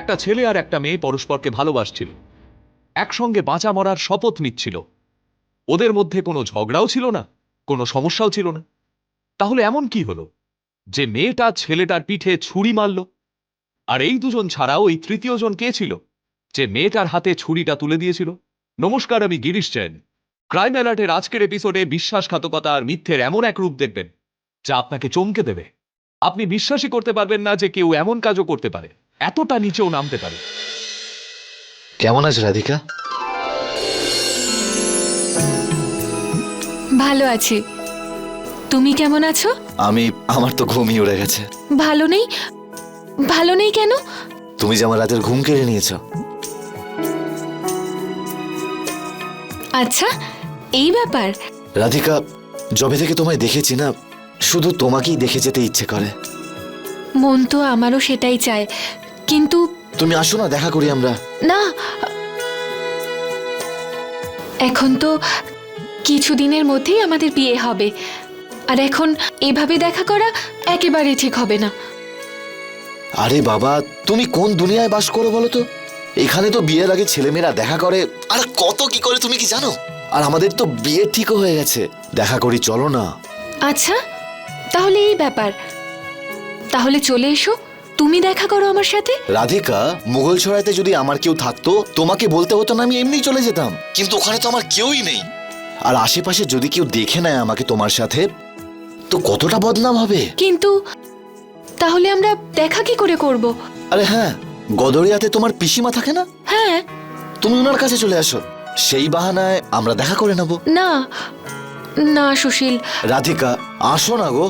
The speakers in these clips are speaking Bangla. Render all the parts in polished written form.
একটা ছেলে আর একটা মেয়ে পরস্পরকে ভালোবাসছিল, একসঙ্গে বাঁচা মরার শপথ নিচ্ছিল। ওদের মধ্যে কোনো ঝগড়াও ছিল না, কোনো সমস্যাও ছিল না। তাহলে এমন কি হলো যে মেয়েটা ছেলেটার পিঠে ছুরি মারল? আর এই দুজন ছাড়াও ওই তৃতীয় জন কে ছিল যে মেয়েটার হাতে ছুরিটা তুলে দিয়েছিল? নমস্কার, আমি গিরিশ জৈন। ক্রাইম অ্যালার্টের আজকের এপিসোডে বিশ্বাসঘাতকতা আর মিথ্যের এমন এক রূপ দেখবেন যা আপনাকে চমকে দেবে। আপনি বিশ্বাসই করতে পারবেন না যে কেউ এমন কাজও করতে পারে, এতটা নিচেও নামতে পারে। কেমন আছো রাধিকা? ভালো আছি। তুমি কেমন আছো? আমার তো ঘুমই উড়ে গেছে। ভালো নেই? ভালো নেই কেন? তুমি যে আমার রাতের ঘুম কেড়ে নিয়েছো। আচ্ছা, এই ব্যাপার। রাধিকা, যবে থেকে তোমায় দেখেছি না, শুধু তোমাকেই দেখে যেতে ইচ্ছে করে। মন তো আমারও সেটাই চায়, কিন্তু তুমি আসো না, দেখা করি আমরা। না, এখন তো কিছুদিনের মধ্যেই আমাদের বিয়ে হবে, আর এখন এভাবে দেখা করা একেবারে ঠিক হবে না। আরে বাবা, তুমি কোন দুনিয়ায় বাস করো বলো তো? এখানে তো বিয়ের আগে ছেলেমেয়েরা দেখা করে, আর কত কি করে তুমি কি জানো? আর আমাদের তো বিয়ে ঠিকও হয়ে গেছে। দেখা করি, চলো না। আচ্ছা, তাহলে এই ব্যাপার। তাহলে চলে এসো, তুমি দেখা করো আমার সাথে। রাধিকা, মুঘলছড়াইতে যদি আমার কেউ থাকতো, তোমাকে বলতে হতো না, আমি এমনি চলে যেতাম। কিন্তু ওখানে তো আমার কেউই নেই। আর আশেপাশে যদি কেউ দেখে নেয় আমাকে তোমার সাথে, তো কতটা বদনাম হবে। কিন্তু তাহলে আমরা দেখা কি করে করব? আরে হ্যাঁ, গদরিয়াতে তোমার পিসিমা থাকে না? হ্যাঁ। তুমি ওনার কাছে চলে আসো, সেই বাহানায় আমরা দেখা করে নেব। না না সুশীল। রাধিকা, আসো না গো,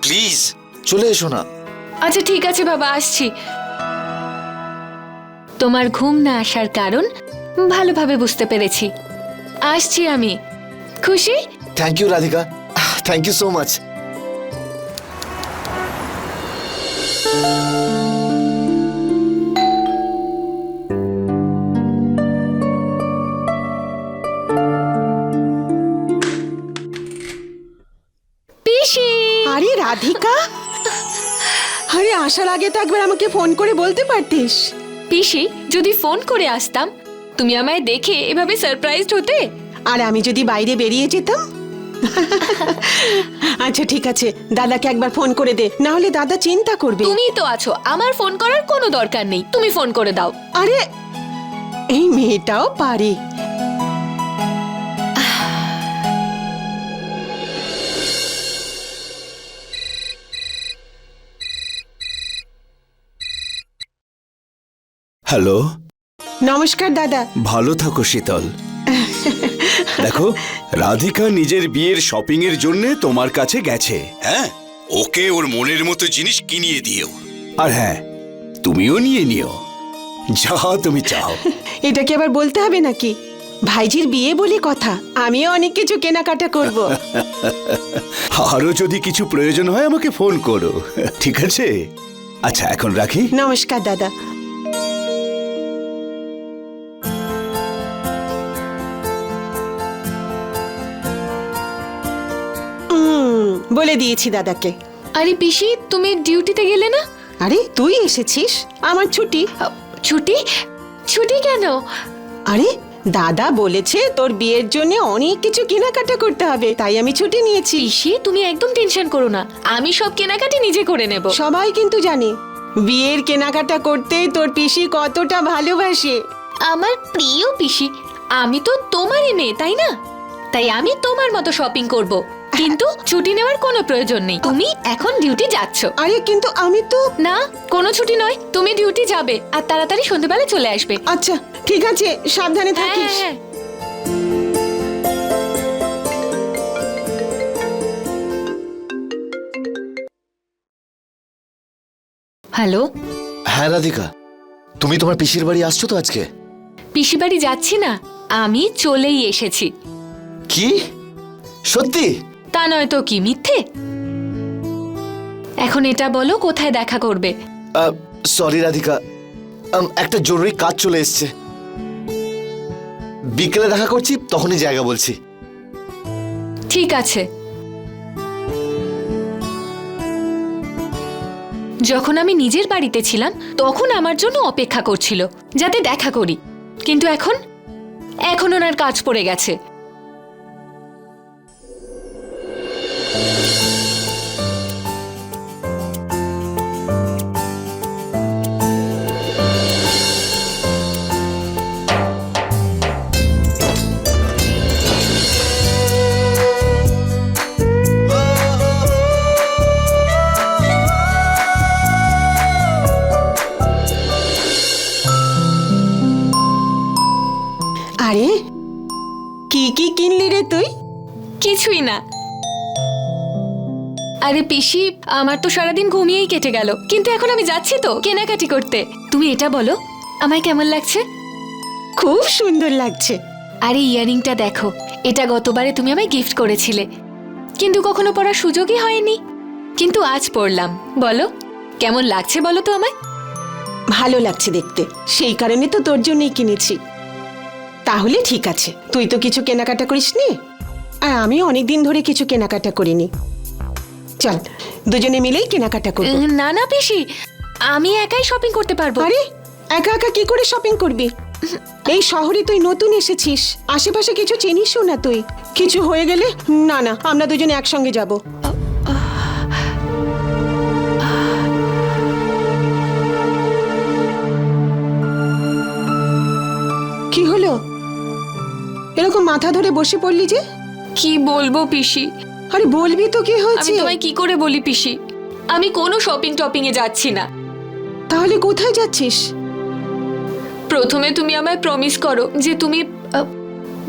প্লিজ চলে এসো না। আচ্ছা ঠিক আছে বাবা, আসছি। তোমার ঘুম না আসার কারণ ভালোভাবে বুঝতে পেরেছি। আসছি আমি। খুশি? Thank you Radhika, thank you so much. পিসি! আরে রাধিকা, আরে আসার আগে তো একবার আমাকে ফোন করে বলতে পারতিস। পিসি, যদি ফোন করে আসতাম তুমি আমায় দেখে এভাবে সারপ্রাইজড হতে। আর আমি যদি বাইরে বেরিয়ে যেতাম। আচ্ছা ঠিক আছে, দাদাকে একবার ফোন করে দে, না হলে দাদা চিন্তা করবে। তুমিই তো আছো, আমার ফোন করার কোনো দরকার নেই। তুমি ফোন করে দাও। আরে এই মেয়েটাও পারে। হ্যালো, নমস্কার দাদা। ভালো থাকো শীতল। দেখো, রাধিকা নিজের বিয়ের শপিং এর জন্য তোমার কাছে গেছে। হ্যাঁ, ওকে ওর মনের মতো জিনিস কিনিয়ে দিও। আর হ্যাঁ, তুমিও নিয়ে নিও যা তুমি চাও। এটা কি আবার বলতে হবে নাকি? ভাইজির বিয়ে বলে কথা, আমিও অনেক কিছু কেনাকাটা করব। আরো যদি কিছু প্রয়োজন হয় আমাকে ফোন করো, ঠিক আছে? আচ্ছা, এখন রাখি। নমস্কার দাদা। বলে দিয়েছি দাদাকে। আরে পিসি, তুমি ডিউটিতে গেলে না? আরে তুই এসেছিস, আমার ছুটি। ছুটি? ছুটি কেন? আরে দাদা বলেছে তোর বিয়ের জন্য অনেক কিছু কেনাকাটা করতে হবে, তাই আমি ছুটি নিয়েছি। পিসি, তুমি একদম টেনশন করো না, আমি সব কেনাকাটি নিজে করে নেব। সবাই কিন্তু জানে বিয়ের কেনাকাটা করতে তোর পিসি কতটা ভালোবাসে। আমার প্রিয় পিসি, আমি তো তোমারই মেয়ে, তাই না? তাই আমি তোমার মতো শপিং করব, কিন্তু ছুটি নেওয়ার কোনো প্রয়োজন নেই। তুমি এখন ডিউটি যাচ্ছ। আরে কিন্তু আমি তো। না, কোনো ছুটি নয়, তুমি ডিউটি যাবে আর তাড়াতাড়ি সন্ধ্যাবেলা চলে আসবে। আচ্ছা ঠিক আছে, সাবধানে হ্যাঁ থাকিস। হ্যাঁ। হ্যালো। হ্যাঁ রাধিকা, তুমি তোমার পিসির বাড়ি আসছো তো আজকে? পিসি বাড়ি যাচ্ছি না, আমি চলেই এসেছি। কি সত্যি? তা নয় তো কি, মিথ্যে? এখন এটা বলো, কোথায় দেখা করবে? সরি রাধিকা, একটা জরুরি কাজ চলে এসছে। বিকেলে দেখা করছি, তখনই জায়গা বলছি। ঠিক আছে। যখন আমি নিজের বাড়িতে ছিলাম তখন আমার জন্য অপেক্ষা করছিল যাতে দেখা করি, কিন্তু এখন ওনার কাজ পড়ে গেছে। আরে কি কি কিনলি রে তুই? কিছুই না। আরে পিসি, আমার তো সারাদিন ঘুমিয়েই কেটে গেল, কিন্তু এখন আমি যাচ্ছি তো কেনাকাটি করতে। তুমি এটা বলো, আমায় কেমন লাগছে? খুব সুন্দর লাগছে। আরে ইয়ারিংটা দেখো, এটা গতবারে তুমি আমায় গিফট করেছিলে, কিন্তু কখনো পরার সুযোগই হয়নি, কিন্তু আজ পরলাম। বলো কেমন লাগছে বলো তো আমায়। ভালো লাগছে দেখতে, সেই কারণে তো তোর জন্যই কিনেছি। তাহলে ঠিক আছে, তুই তো কিছু কেনাকাটা করিসনি, আর আমি অনেকদিন ধরে কিছু কেনাকাটা করিনি। চল দুজনে মিলেই কেনাকাটা করব। না না পিসি, আমি একাই শপিং করতে পারবো। আরে একা একা কি করে শপিং করবি? এই শহরে তুই নতুন এসেছিস, আশেপাশে কিছু চিনিসও না তুই। কিছু হয়ে গেলে না না, আমরা দুজনে একসঙ্গে যাব। কি হলো, এরকম মাথা ধরে বসে পড়লি যে? কি বলবো পিসি, আরে বলবি তো, কি আমি হয়েছে? তোমায় কি করে বলি পিসি, আমি কোনো শপিং টপিং এ যাচ্ছি না। তাহলে কোথায় যাচ্ছিস? প্রথমে তুমি আমায় প্রমিস করো যে তুমি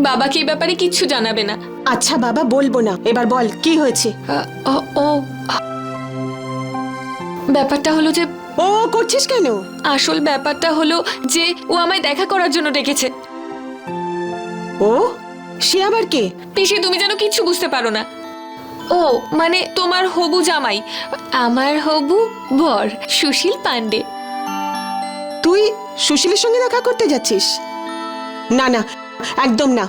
বাবাকে এই ব্যাপারে কিচ্ছু জানাবে না। আচ্ছা বাবা, বলবো না। এবার বল কি হয়েছে? ও ব্যাপারটা হলো যে, ও করছিস কেন? আসল ব্যাপারটা হলো যে ও আমায় দেখা করার জন্য ডেকেছে। ও সে আবার কে? পিসি তুমি যেন কিচ্ছু বুঝতে পারো না। ও মানে তোমার হবু জামাই, আমার হবু বর সুশীল পান্ডে। তুই সুশীলের সঙ্গে দেখা করতে যাচ্ছিস? না না, একদম না।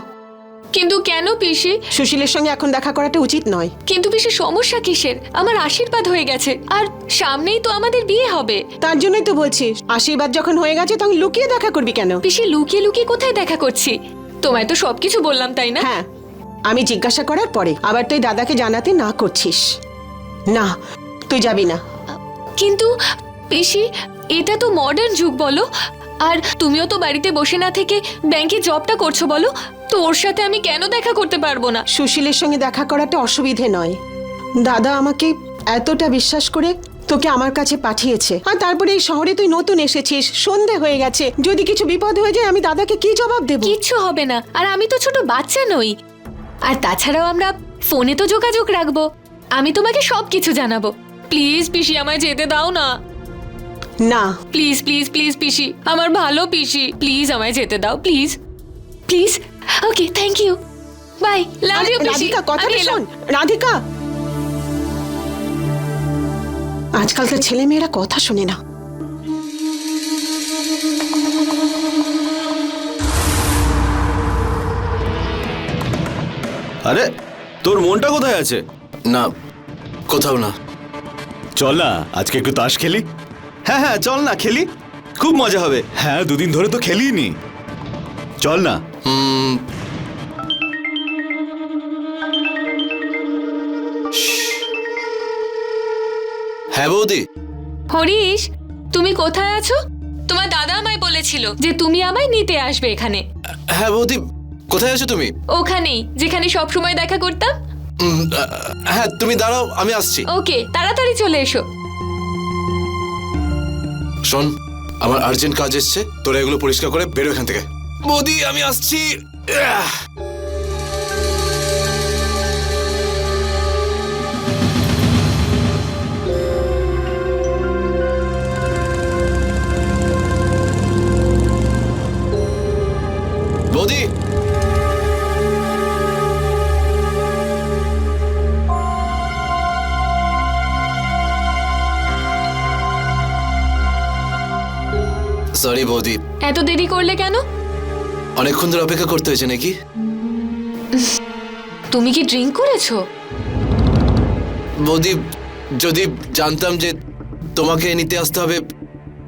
কিন্তু কেন পিসি? সুশীলের সঙ্গে এখন দেখা করাটা উচিত নয়। কিন্তু পিসি সমস্যা কিসের? আমার আশীর্বাদ হয়ে গেছে, আর সামনেই তো আমাদের বিয়ে হবে। তার জন্যই তো বলছি, আশীর্বাদ যখন হয়ে গেছে তখন লুকিয়ে দেখা করবি কেন? পিসি লুকিয়ে লুকিয়ে কোথায় দেখা করছি? তোমায় তো সবকিছু বললাম তাই না? হ্যাঁ, আমি জিজ্ঞাসা করার পরে আবার তুই দাদাকে জানাতে না করছিস। না, তুই যাবি না। কিন্তু পিসি এটা তো মডার্ন যুগ বলো, আর তুমিও তো বাড়িতে বসে না থেকে ব্যাংকে জবটা করছো, বলো তো ওর সাথে আমি কেন দেখা করতে পারবো না? সুশীলের সঙ্গে দেখা করাটা অসুবিধে নয়। দাদা আমাকে এতটা বিশ্বাস করে তোকে আমার কাছে পাঠিয়েছে, আর তারপরে এই শহরে তুই নতুন এসেছিস, সন্ধে হয়ে গেছে, যদি কিছু বিপদ হয়ে যায় আমি দাদাকে কি জবাব দেব? কিচ্ছু হবে না, আর আমি তো ছোট বাচ্চা নই, আর তাছাড়াও আমরা ফোনে তো যোগাযোগ রাখবো। আমি তোমাকে সবকিছু জানাবো। প্লিজ পিসি আমায় যেতে দাও না। না প্লিজ প্লিজ প্লিজ পিসি, আমার ভালো পিসি, প্লিজ আমায় যেতে দাও, please please. Okay, thank you, bye, love you পিসি। রাধিকা, কথাটা শোন। রাধিকা, আজকালকার ছেলে মেয়েরা কথা শোনে না। আরে তোর মনটা কোথায় আছে? না, কোথাও না। চল না আজকে একটু তাস খেলি। হ্যাঁ হ্যাঁ চল না খেলি, খুব মজা হবে। হ্যাঁ দুদিন ধরে তো খেলিনি, চল না। হ্যাঁ বৌদি। হরিশ, তুমি কোথায় আছো? তোমার দাদা আমায় বলেছিল যে তুমি আমায় নিতে আসবে এখানে। হ্যাঁ বৌদি, কোথায় আছো তুমি? ওখানেই যেখানে সব সময় দেখা করতাম। হ্যাঁ তুমি দাঁড়াও, আমি আসছি। ওকে, তাড়াতাড়ি চলে এসো। শোন, আমার আর্জেন্ট কাজ এসছে, তোরা এগুলো পরিষ্কার করে বেরো এখান থেকে। বৌদি আমি আসছি। বৌদি, সরি বৌদি, এত দেরি করলে কেন? অনেকক্ষণ ধরে অপেক্ষা করতে হয়েছে নাকি? তুমি কি ড্রিঙ্ক করেছো? বৌদি, যদি জানতাম যে তোমাকে নিতে আসতে হবে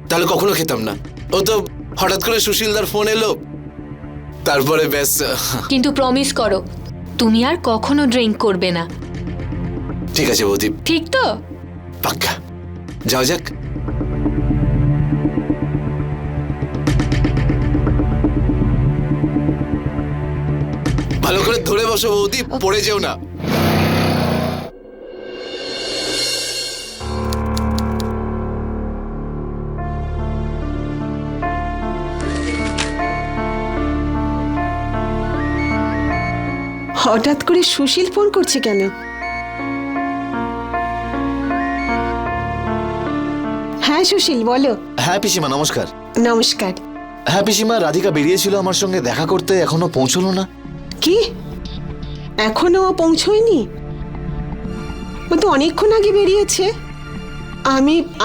তাহলে কখনো খেতাম না। ও তো হঠাৎ করে সুশীলদার ফোন এলো, তারপরে ব্যাস। কিন্তু প্রমিস করো তুমি আর কখনো ড্রিঙ্ক করবে না, ঠিক আছে বৌদি, ঠিক তো? পাক্কা। যাও যাক। ভালো করে ধরে বসো বৌদি, পড়ে যেও না। হঠাৎ করে সুশীল ফোন করছে কেন? হ্যাঁ সুশীল বলো। হ্যাঁ পিসিমা নমস্কার। নমস্কার। হ্যাঁ পিসিমা, রাধিকা বেরিয়েছিল আমার সঙ্গে দেখা করতে, এখনো পৌঁছলো না। কি এখনো ও পৌঁছয়নি? ও তো অনেকক্ষণ আগে বেরিয়েছে।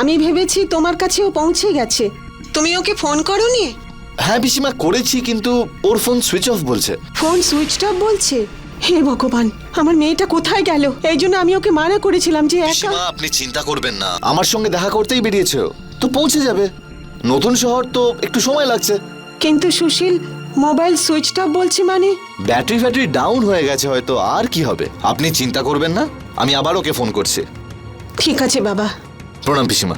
আমি ভেবেছি তোমার কাছেও পৌঁছে গেছে। তুমি ওকে ফোন করোনি? হ্যাঁ পিসিমা করেছি, কিন্তু ওর ফোন সুইচ অফ বলছে। ফোন সুইচ অফ বলছে? হে ভগবান, আমার মেয়েটা কোথায় গেল? এই জন্য আমি ওকে মানা করেছিলাম যে একা। পিসিমা আপনি চিন্তা করবেন না, আমার সঙ্গে দেখা করতেই বেরিয়েছে ও, তো পৌঁছে যাবে। নতুন শহর তো একটু সময় লাগছে। কিন্তু সুশীল মোবাইল সুইচ অফ বলছে মানে? ব্যাটারি ডাউন হয়ে গেছে হয়তো, আর কি হবে। আপনি চিন্তা করবেন না, আমি আবার ওকে ফোন করছি। ঠিক আছে বাবা। প্রণাম পিসিমা।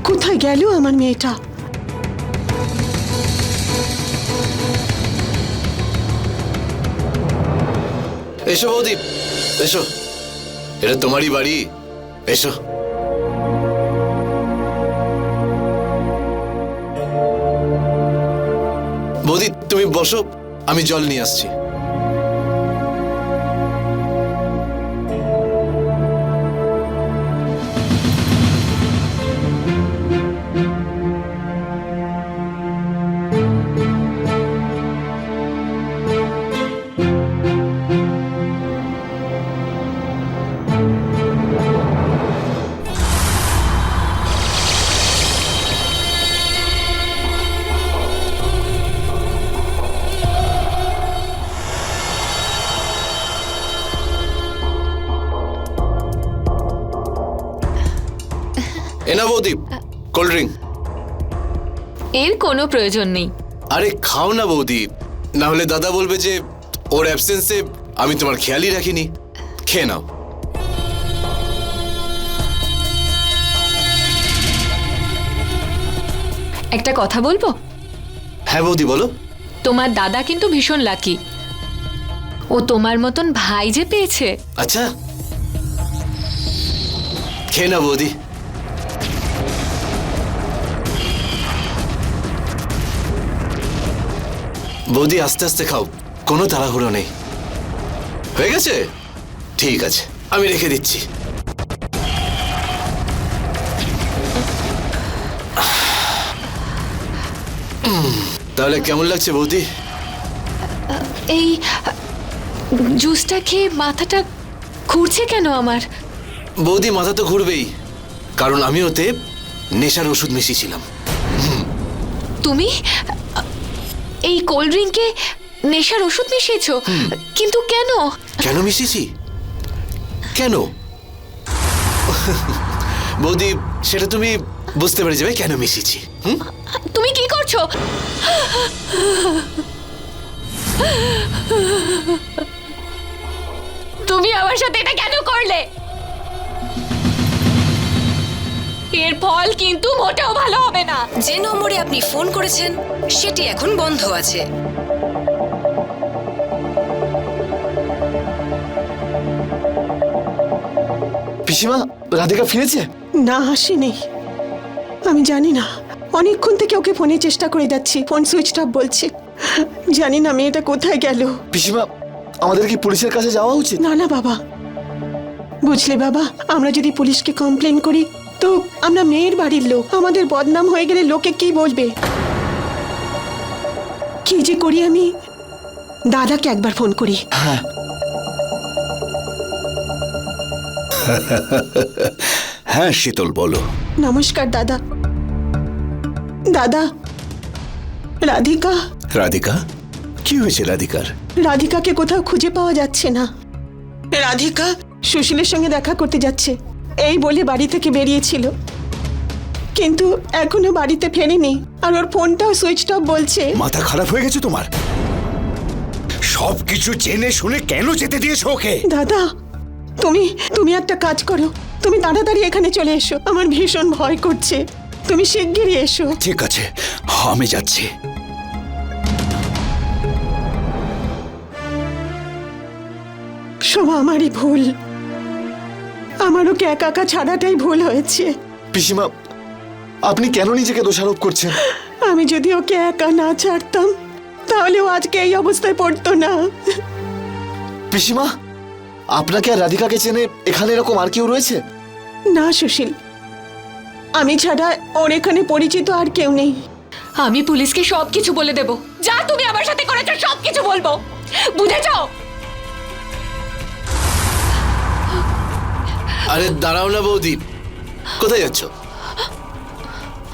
কোথায় গেল আমার মেয়েটা? এসো বৌদি, এসো, এটা তোমারই বাড়ি, এসো। বৌদি তুমি বসো, আমি জল নিয়ে আসছি। এনা বৌদি, কোল্ড ড্রিঙ্ক। এর কোনো প্রয়োজন নেই। আরে খাও না বৌদি, না হলে দাদা বলবে যে ওর অ্যাবসেন্সে আমি তোমার খেয়ালই রাখিনি। খেয়ে নাও। একটা কথা বলবো? হ্যাঁ বৌদি বলো। তোমার দাদা কিন্তু ভীষণ লাকি, ও তোমার মতন ভাই যে পেয়েছে। আচ্ছা, খেয়ে না বৌদি। বৌদি আস্তে আস্তে খাও, কোনো তাড়াহুড়ো নেই। হয়ে গেছে? ঠিক আছে, আমি রেখে দিচ্ছি। তাহলে কেমন লাগছে বৌদি? এই জুসটা খেয়ে মাথাটা ঘুরছে কেন আমার? বৌদি মাথা তো ঘুরবেই, কারণ আমি ওতে নেশার ওষুধ মিশিয়েছিলাম। তুমি এই কোল্ড ড্রিঙ্কে নেশার ওষুধ মিশিয়েছো? কিন্তু কেন? কেন মিশিয়েছি? কেন বৌদি, সেটা তুমি বুঝতে পেরে যাবে কেন মিশিয়েছি। তুমি কি করছো? তুমি আমার সাথে এটা কেন করলে? এর ফল কিন্তু মোটেও ভালো হবে না। যে নম্বরে আপনি ফোন করেছেন সেটি এখন বন্ধ আছে। পিসিমা, রাধিকা ফিরেছে? না আসেনি, আমি জানি না। অনেকক্ষণ থেকে ওকে ফোনে চেষ্টা করে যাচ্ছি, ফোন সুইচ অফ বলছে। জানি না মেয়েটা কোথায় গেল। পিসিমা, আমাদের কি পুলিশের কাছে যাওয়া উচিত? না না বাবা, বুঝলে বাবা, আমরা যদি পুলিশকে কমপ্লেন করি তো আমরা মেয়ের বাড়ির লোক, আমাদের বদনাম হয়ে গেলে লোকে কি বলবে। কি যে করি আমি, দাদাকে একবার ফোন করি। হ্যাঁ। হ্যাঁ শীতল বলো। নমস্কার দাদা। দাদা, রাধিকা। রাধিকা, কি হয়েছে রাধিকার? রাধিকাকে কোথাও খুঁজে পাওয়া যাচ্ছে না। রাধিকা সুশীলের সঙ্গে দেখা করতে যাচ্ছে এই বলে বাড়ি থেকে বেরিয়েছিল, কিন্তু এখনো বাড়িতে ফেরেনি। আর ওর ফোনটাও সুইচ অফ বলছে। মাথা খারাপ হয়ে গেছে তোমার? সবকিছু জেনে শুনে কেন যেতে দিয়েছো ওকে? দাদা, তুমি একটা কাজ করো, তুমি তাড়াতাড়ি এখানে চলে এসো। আমার ভীষণ ভয় করছে, তুমি শিগগিরই এসো। ঠিক আছে, আমি যাচ্ছি। সব আমারই ভুল, আমার ওকে একা একা ছাড়াটাই ভুল হয়েছে। পিসিমা, আপনি কেন নিজেকে দোষারোপ করছেন? আমি যদি ওকে একা না ছাড়তাম তাহলে ও আজকে এই অবস্থায় পড়তো না। পিসিমা, আপনাকে আর রাধিকাকে চেনে এখানে এরকম আর কেউ রয়েছে? না সুশীল, আমি ছাড়া ওর এখানে পরিচিত আর কেউ নেই। আমি পুলিশকে সবকিছু বলে দেব, যা তুমি আমার সাথে করেছো সবকিছু বলবো, বুঝেছো? আরে দাঁড়াও না বৌদি, কোথায় যাচ্ছ?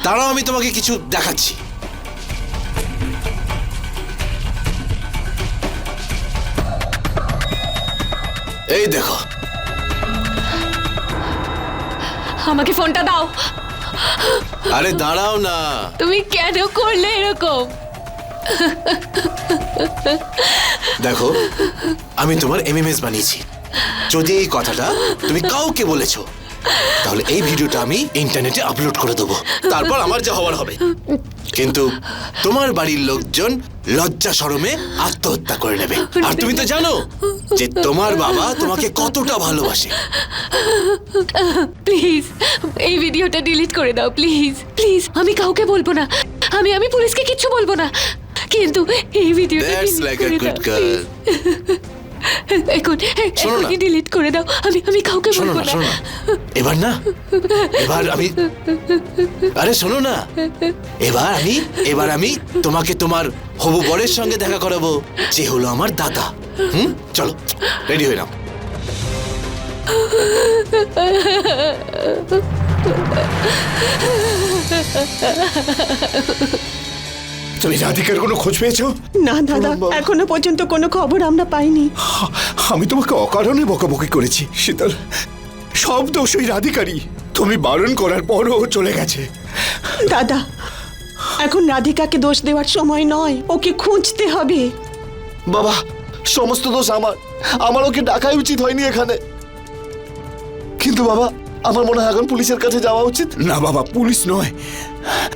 দাঁড়াও, আমি তোমাকে কিছু দেখাচ্ছি। এই দেখো। আমাকে ফোনটা দাও। আরে দাঁড়াও না। তুমি কেন করলে এরকম? দেখো, আমি তোমার এমএমএস বানিয়েছি। যদি এই কথাটা তুমি কাউকে বলেছো তাহলে এই ভিডিওটা আমি ইন্টারনেটে আপলোড করে দেবো, তারপর আমার যা হওয়ার হবে। কিন্তু তোমার বাড়ির লোকজন লজ্জা শরমে আত্মহত্যা করে নেবে। আর তুমি তো জানো যে তোমার বাবা তোমাকে কতটা ভালোবাসে। প্লিজ এই ভিডিওটা ডিলিট করে দাও, প্লিজ প্লিজ। আমি কাউকে বলবো না, আমি পুলিশকে কিচ্ছু বলবো না, কিন্তু এই ভিডিওটা That's like a good girl. এখনই ডিলিট করে দাও। আমি কাউকে শোনো বলবো না, না। শোনো না, এবার না, এবার আমি, আরে শোনো না, এবার আমি তোমাকে তোমার হবু বরের সঙ্গে দেখা করাবো, যে হলো আমার দাদা। চলো রেডি হয়ে নাও। তুমি রাধিকার কোনো খোঁজ পেয়েছো? না দাদা, এখনো পর্যন্ত কোনো খবর আমরা পাইনি। আমি তোমাকে অকারণে বকাবকি করেছি শীতল, সব দোষ ওই রাধিকারই। তুমি বারণ করার পরও ও চলে গেছে। দাদা, এখন রাধিকাকে দোষ দেওয়ার সময় নয়, ওকে খুঁজতে হবে। বাবা, সমস্ত দোষ আমার ওকে ডাকাই উচিত হয়নি এখানে। কিন্তু বাবা, আমার মনে হয় এখন পুলিশের কাছে যাওয়া উচিত। না বাবা, পুলিশ নয়।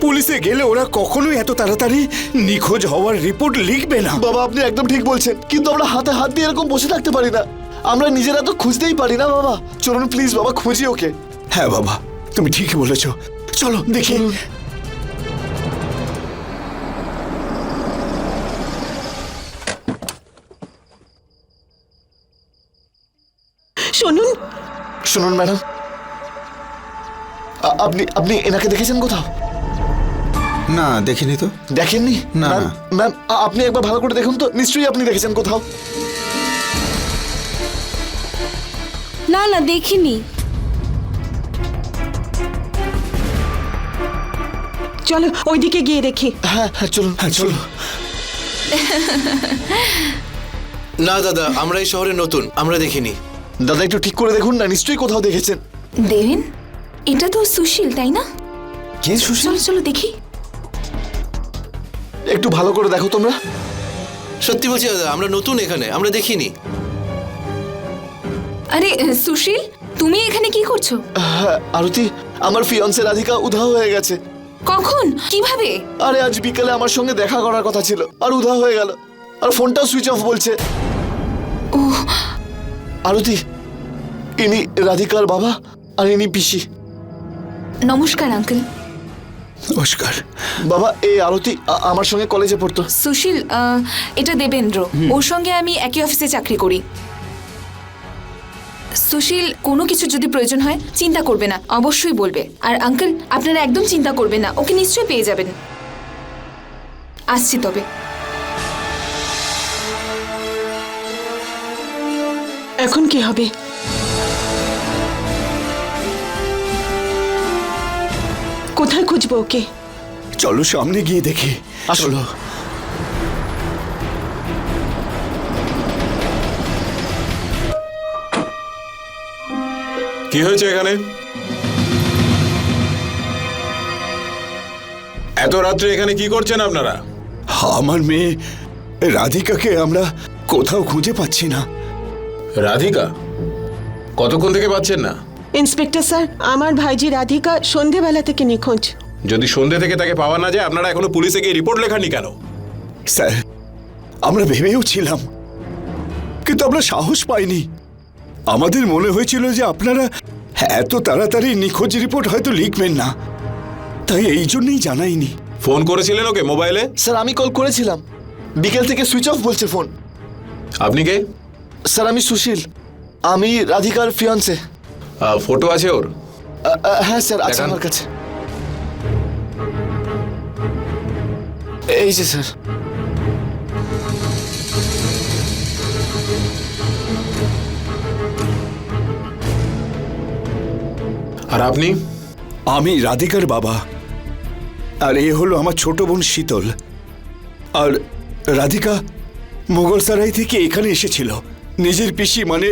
পুলিশে গেলে ওরা কখনোই এত তাড়াতাড়ি নিখোঁজ হওয়ার রিপোর্ট লিখবে না। বাবা, আপনি একদম ঠিক বলছেন, কিন্তু আমরা হাতে হাত দিয়ে এরকম বসে থাকতে পারি না। আমরা নিজেরা তো খুঁজতেই পারি না বাবা। চলুন প্লিজ বাবা, খুঁজি ওকে। হ্যাঁ বাবা, তুমি ঠিকই বলেছো, চলো দেখি। শুনুন শুনুন ম্যাডাম, আপনি এনাকে দেখেছেন কোথাও? না, দেখিনি তো। দেখেননি? না, ম্যাম, না। ম্যাম, আপনি একবার ভালো করে দেখুন তো, নিশ্চয়ই আপনি দেখেছেন কোথাও। না না, দেখিনি। চলো ওইদিকে গিয়ে দেখি। হ্যাঁ হ্যাঁ, চলুন হ্যাঁ চলো। না দাদা, আমরা এই শহরে নতুন, আমরা দেখিনি। দাদা, একটু ঠিক করে দেখুন না, নিশ্চয়ই কোথাও দেখেছেন। দেবেন, এটা তো সুশীল, তাই না? কে সুশীল? চলো চলো দেখি। একটু ভালো করে দেখো তোমরা। সত্যি বলছি দাদা, আমরা নতুন এখানে, আমরা দেখিনি। আরে সুশীল, তুমি এখানে কি করছো? হ্যাঁ আরতি, আমার ফিয়ন্সে রাধিকা উধাও হয়ে গেছে। কখন? কিভাবে? আরে আজ বিকেলে আমার সঙ্গে দেখা করার কথা ছিল, আর উধাও হয়ে গেল। আর ফোনটাও সুইচ অফ বলছে। আরতি, ইনি রাধিকার বাবা, আর ইনি পিসি। নমস্কার আঙ্কেল। নমস্কার। বাবা, এই আরতি আমার সঙ্গে কলেজে পড়তো। সুশীল, এটা দেবেন্দ্র, ওর সঙ্গে আমি একই অফিসে চাকরি করি। সুশীল, কোনো কিছু যদি প্রয়োজন হয় চিন্তা করবে না, অবশ্যই বলবে। আর আঙ্কেল, আপনারা একদম চিন্তা করবেন না, ওকে নিশ্চয়ই পেয়ে যাবেন। আসছি তবে। এখন কি হবে? কোথায় খুঁজবো ওকে? চলো সামনে গিয়ে দেখি। আসলো। কি হয়েছে এখানে? এত রাত্রে এখানে কি করছেন আপনারা? আমার মেয়ে রাধিকাকে আমরা কোথাও খুঁজে পাচ্ছি না। রাধিকা? কতক্ষণ থেকে পাচ্ছেন না? ইন্সপেক্টর স্যার, আমার ভাইজি রাধিকা সন্ধেবেলা থেকে নিখোঁজ। যদি সন্ধে থেকে তাকে পাওয়া না যায়, আপনারা এখনো পুলিশে গিয়ে রিপোর্ট লেখাননি কেন? স্যার, আমরা ভেবেও ছিলাম, কিন্তু আমরা সাহস পাইনি। আমাদের মনে হয়েছিল যে আপনারা এত তাড়াতাড়ি নিখোঁজ রিপোর্ট হয়তো লিখবেন না, তাই এই জন্যই জানাইনি। ফোন করেছিলেন ওকে মোবাইলে? স্যার আমি কল করেছিলাম, বিকেল থেকে সুইচ অফ বলছে ফোন। আপনি কে? স্যার আমি সুশীল, আমি রাধিকার ফিয়ান্সে। ফটো আছে ওর? হ্যাঁ স্যার আছে দেখান। আমার কাছে। এই যে স্যার। আর আপনি? আমি রাধিকার বাবা, আর এ হলো আমার ছোট বোন শীতল। আর রাধিকা মোগলসারাই থেকে এখানে এসেছিল নিজের পিসি মানে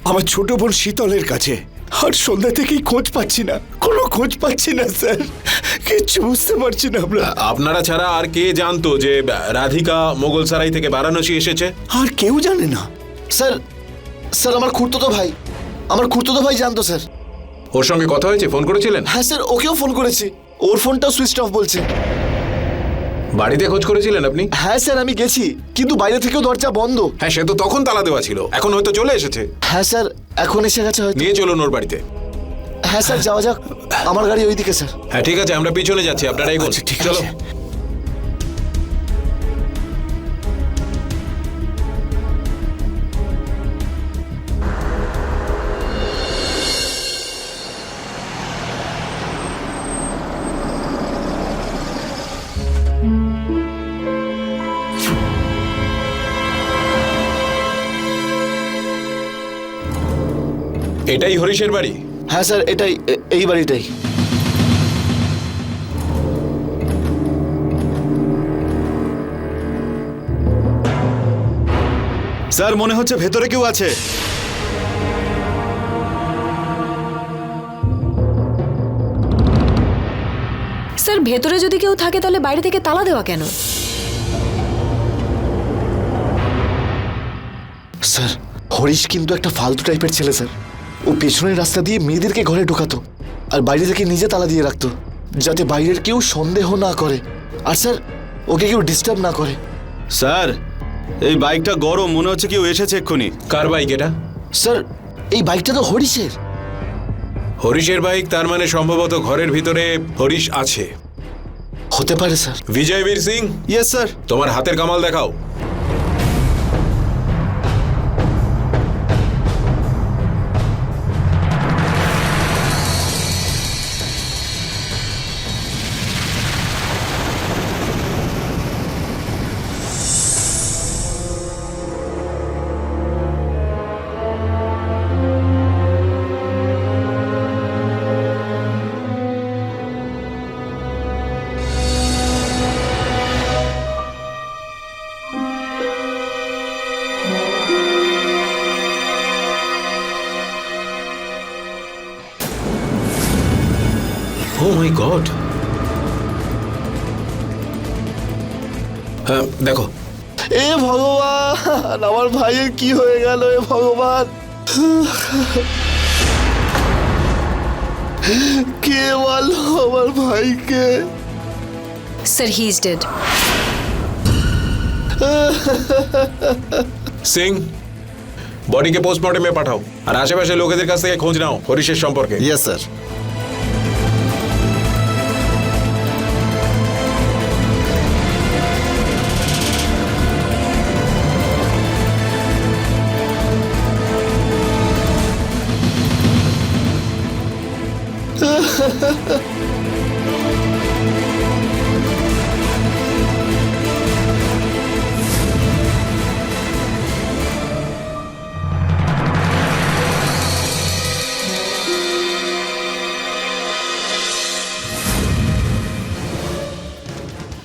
আমার ছোট বোন শীতলের কাছে। আর সন্ধ্যা থেকেই খোঁজ পাচ্ছি না, কোনো খোঁজ পাচ্ছি না স্যার, কিচ্ছু বুঝতে পারছি না আমরা। আপনারা ছাড়া আর কে জানতো যে রাধিকা মোগলসারাই থেকে বারাণসী এসেছে? আর কেউ জানে না। স্যার স্যার আমার খুড়তুতো ভাই জানতো স্যার। ওর সঙ্গে কথা হয়েছে? ফোন করেছিলেন? হ্যাঁ স্যার, ওকেও ফোন করেছি, ওর ফোনটাও সুইচ অফ বলছে। বাড়িতে খোঁজ করেছিলেন আপনি? হ্যাঁ স্যার আমি গেছি, কিন্তু বাইরে থেকেও দরজা বন্ধ। হ্যাঁ, সে তো তখন তালা দেওয়া ছিল, এখন হয়তো চলে এসেছে। হ্যাঁ স্যার এখন এসে গেছে হয়তো। নিয়ে চলুন ওর বাড়িতে। হ্যাঁ স্যার যাওয়া যাক, আমার গাড়ি ওইদিকে স্যার। হ্যাঁ ঠিক আছে, আমরা পিছনে যাচ্ছি, আপনারা এগোন। আচ্ছা, ঠিক চলো। আছে। এটাই হরিশের বাড়ি? হ্যাঁ স্যার এটাই, এই বাড়িটাই। স্যার মনে হচ্ছে ভেতরে কেউ আছে। স্যার ভেতরে যদি কেউ থাকে তাহলে বাইরে থেকে তালা দেওয়া কেন? স্যার হরিশ কিন্তু একটা ফালতু টাইপের ছেলে স্যার। ও পেছনের রাস্তা দিয়ে মেয়েদেরকে ঘরে ঢোকাতো আর বাইরে থেকে নিজে তালা দিয়ে রাখতো, যাতে বাইরের কেউ সন্দেহ না করে আর স্যার ওকে কেউ ডিস্টার্ব না করে। স্যার এই বাইকটা গরম, মনে হচ্ছে কেউ এসেছে এক্ষুনি। কার বাইক এটা? স্যার এই বাইকটা তো হরিশের। হরিশের বাইক, তার মানে সম্ভবত ঘরের ভিতরে হরিশ আছে। হতে পারে স্যার। বিজয় বীর সিং, ইয়েস স্যার। তোমার হাতের কামাল দেখাও। ও মাই গড। হ্যাঁ দেখো। এ ভগবান, আমার ভাইয়ের কি হয়ে গেল এ ভগবান। কে বলো আমার ভাইকে? Sir he is dead. Singh, বডিকে পোস্টমর্টমে পাঠাও আর আশেপাশে লোকেদের কাছ থেকে খোঁজ নাও হরিশের সম্পর্কে। Yes sir.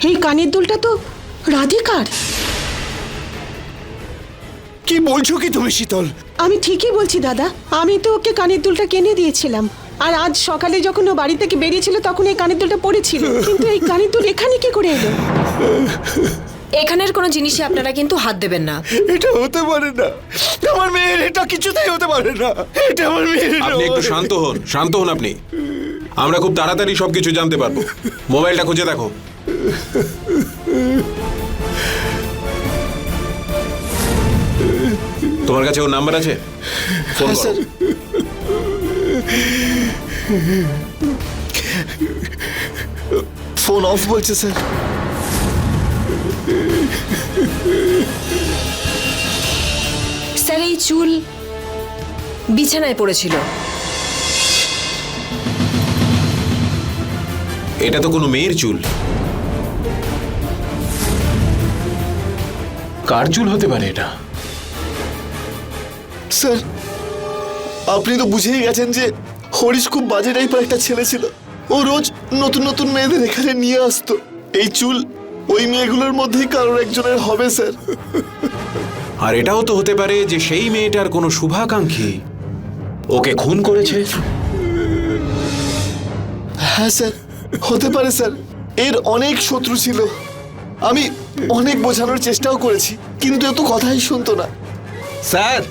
এই কানের দুলটা তো রাধিকার। কি বলছো কি তুমি শীতল? আমি ঠিকই বলছি দাদা, আমি তো ওকে কানের দুলটা কিনে দিয়েছিলাম। আর আজ সকালে যখন ও বাড়ি থেকে বেরিয়েছিল তখন এই কানের দুলটা পড়েছিল, কিন্তু এই কানের দুল এখানে কি করে এলো? এখানের কোনো জিনিসে আপনারা কিন্তু হাত দেবেন না। এটা হতে পারে না, আমার মেয়ের এটা কিছুতেই হতে পারে না। এটা আমার মেয়ের আপনি একটু শান্ত হন, শান্ত হন আপনি। আমরা খুব তাড়াতাড়ি সবকিছু জানতে পারবো। মোবাইলটা খুঁজে দেখো। তোমার কাছে ওর নাম্বার আছে? ফোন হ্যাঁ, করো। স্যার। ফোন অফ বলছে স্যার। স্যার এই চুল বিছানায় পড়েছিল। এটা তো কোনো মেয়ের চুল। কার চুল হতে পারে এটা? স্যার, আপনি তো বুঝেই গেছেন যে হরিশ খুব বাজে টাইপের একটা ছেলে ছিল। ও রোজ নতুন নতুন মেয়েদের এখানে নিয়ে আসতো। এই চুল ওই মেয়েগুলোর মধ্যেই কারোর একজনের হবে স্যার। আর এটাও তো হতে পারে যে সেই মেয়েটার কোনো শুভাকাঙ্ক্ষী ওকে খুন করেছে। হ্যাঁ স্যার, হতে পারে স্যার। এর অনেক শত্রু ছিল। আমি অনেক বোঝানোর চেষ্টাও করেছি, কিন্তু এ তো কথাই শুনতো না। স্যার,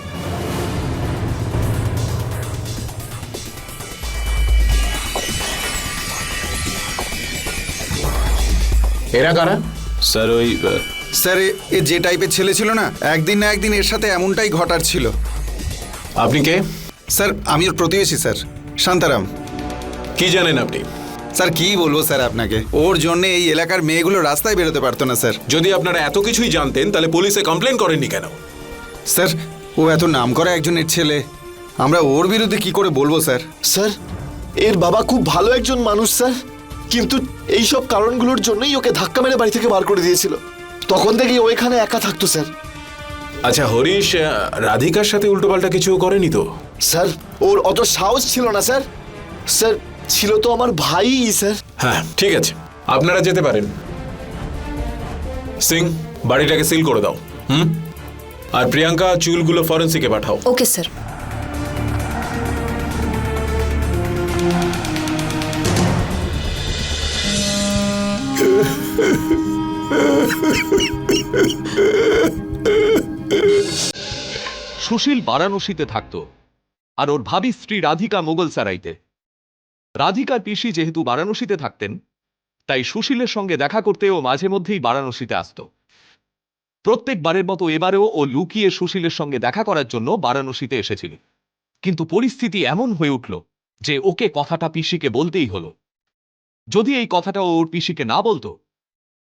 এরা কারা? স্যার ওই স্যার এ যে টাইপের ছেলে ছিল না, একদিন না একদিন এর সাথে এমনটাই ঘটার ছিল। আপনি কে? স্যার আমি ওর প্রতিবেশী স্যার, শান্তারাম। কি জানেন আপনি? স্যার কি বলবো স্যার আপনাকে, ওর জন্য এই এলাকার মেয়েগুলো রাস্তায় বেরোতে পারতো না স্যার। যদি আপনারা এত কিছুই জানতেন তাহলে পুলিশে কমপ্লেন করেননি কেন? স্যার ও এত নামকরা একজনের ছেলে, আমরা ওর বিরুদ্ধে কি করে বলবো স্যার? স্যার, এর বাবা খুব ভালো একজন মানুষ স্যার, কিন্তু এই সব কারণগুলোর জন্যই ওকে ধাক্কা মেরে বাড়ি থেকে বার করে দিয়েছিল। তখন থেকেই ও এখানে একা থাকতো স্যার। আচ্ছা, হরিশ রাধিকার সাথে উল্টোপাল্টা কিছু করেনি তো? স্যার, ওর অত সাহস ছিল না স্যার। স্যার, ছিল তো আমার ভাই স্যার। হ্যাঁ ঠিক আছে, আপনারা যেতে পারেন। সিং, বাড়িটাকে সিল করে দাও। আর প্রিয়াঙ্কা, চুলগুলো ফরেন্সিকে পাঠাও। Okay sir. সুশীল বারাণসীতে থাকত আর ওর ভাবি স্ত্রী রাধিকা মোগলসারাইতে। রাধিকার পিসি যেহেতু বারাণসীতে থাকতেন, তাই সুশীলের সঙ্গে দেখা করতে ও মাঝে মধ্যেই বারাণসীতে আসত। প্রত্যেকবারের মতো এবারেও ও লুকিয়ে সুশীলের সঙ্গে দেখা করার জন্য বারাণসীতে এসেছিল। কিন্তু পরিস্থিতি এমন হয়ে উঠল যে ওকে কথাটা পিসিকে বলতেই হলো। যদি এই কথাটা ও ওর পিসিকে না বলতো,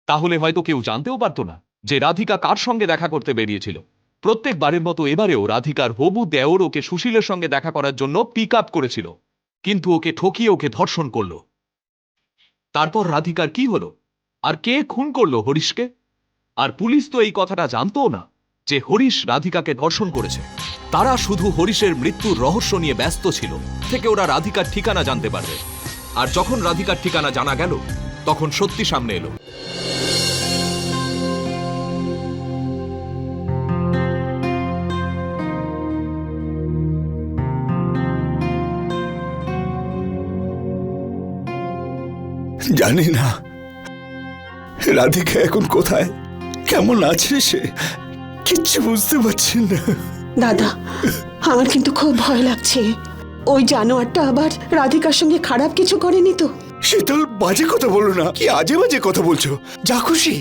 তাহলে হয়তো কেউ জানতেও পারত না যে রাধিকা কার সঙ্গে দেখা করতে বেরিয়েছিল। প্রত্যেকবারের মতো এবারেও রাধিকার হবু দেওর ওকে সুশীলের সঙ্গে দেখা করার জন্য পিক আপ করেছিল, কিন্তু ওকে ঠকিয়ে ওকে ধর্ষণ করলো। তারপর রাধিকার কি হলো, আর কে খুন করলো হরিশকে? আর পুলিশ তো এই কথাটা জানতও না যে হরিশ রাধিকাকে ধর্ষণ করেছে। তারা শুধু হরিশের মৃত্যুর রহস্য নিয়ে ব্যস্ত ছিল থেকে ওরা রাধিকার ঠিকানা জানতে পারবে। আর যখন রাধিকার ঠিকানা জানা গেল, তখন সত্যি সামনে এলো। জানি না রাধিকা এখন কোথায়, কেমন আছে সে, কিচ্ছু বুঝতে পারছি না। দাদা, আমার কিন্তু খুব ভয় লাগছে। ওই জানোয়ারটা আবার রাধিকার সঙ্গে খারাপ কিছু করেনি তো? শীতল, বাজে কথা বলো না, কি আজে বাজে কথা বলছো। যা খুশি,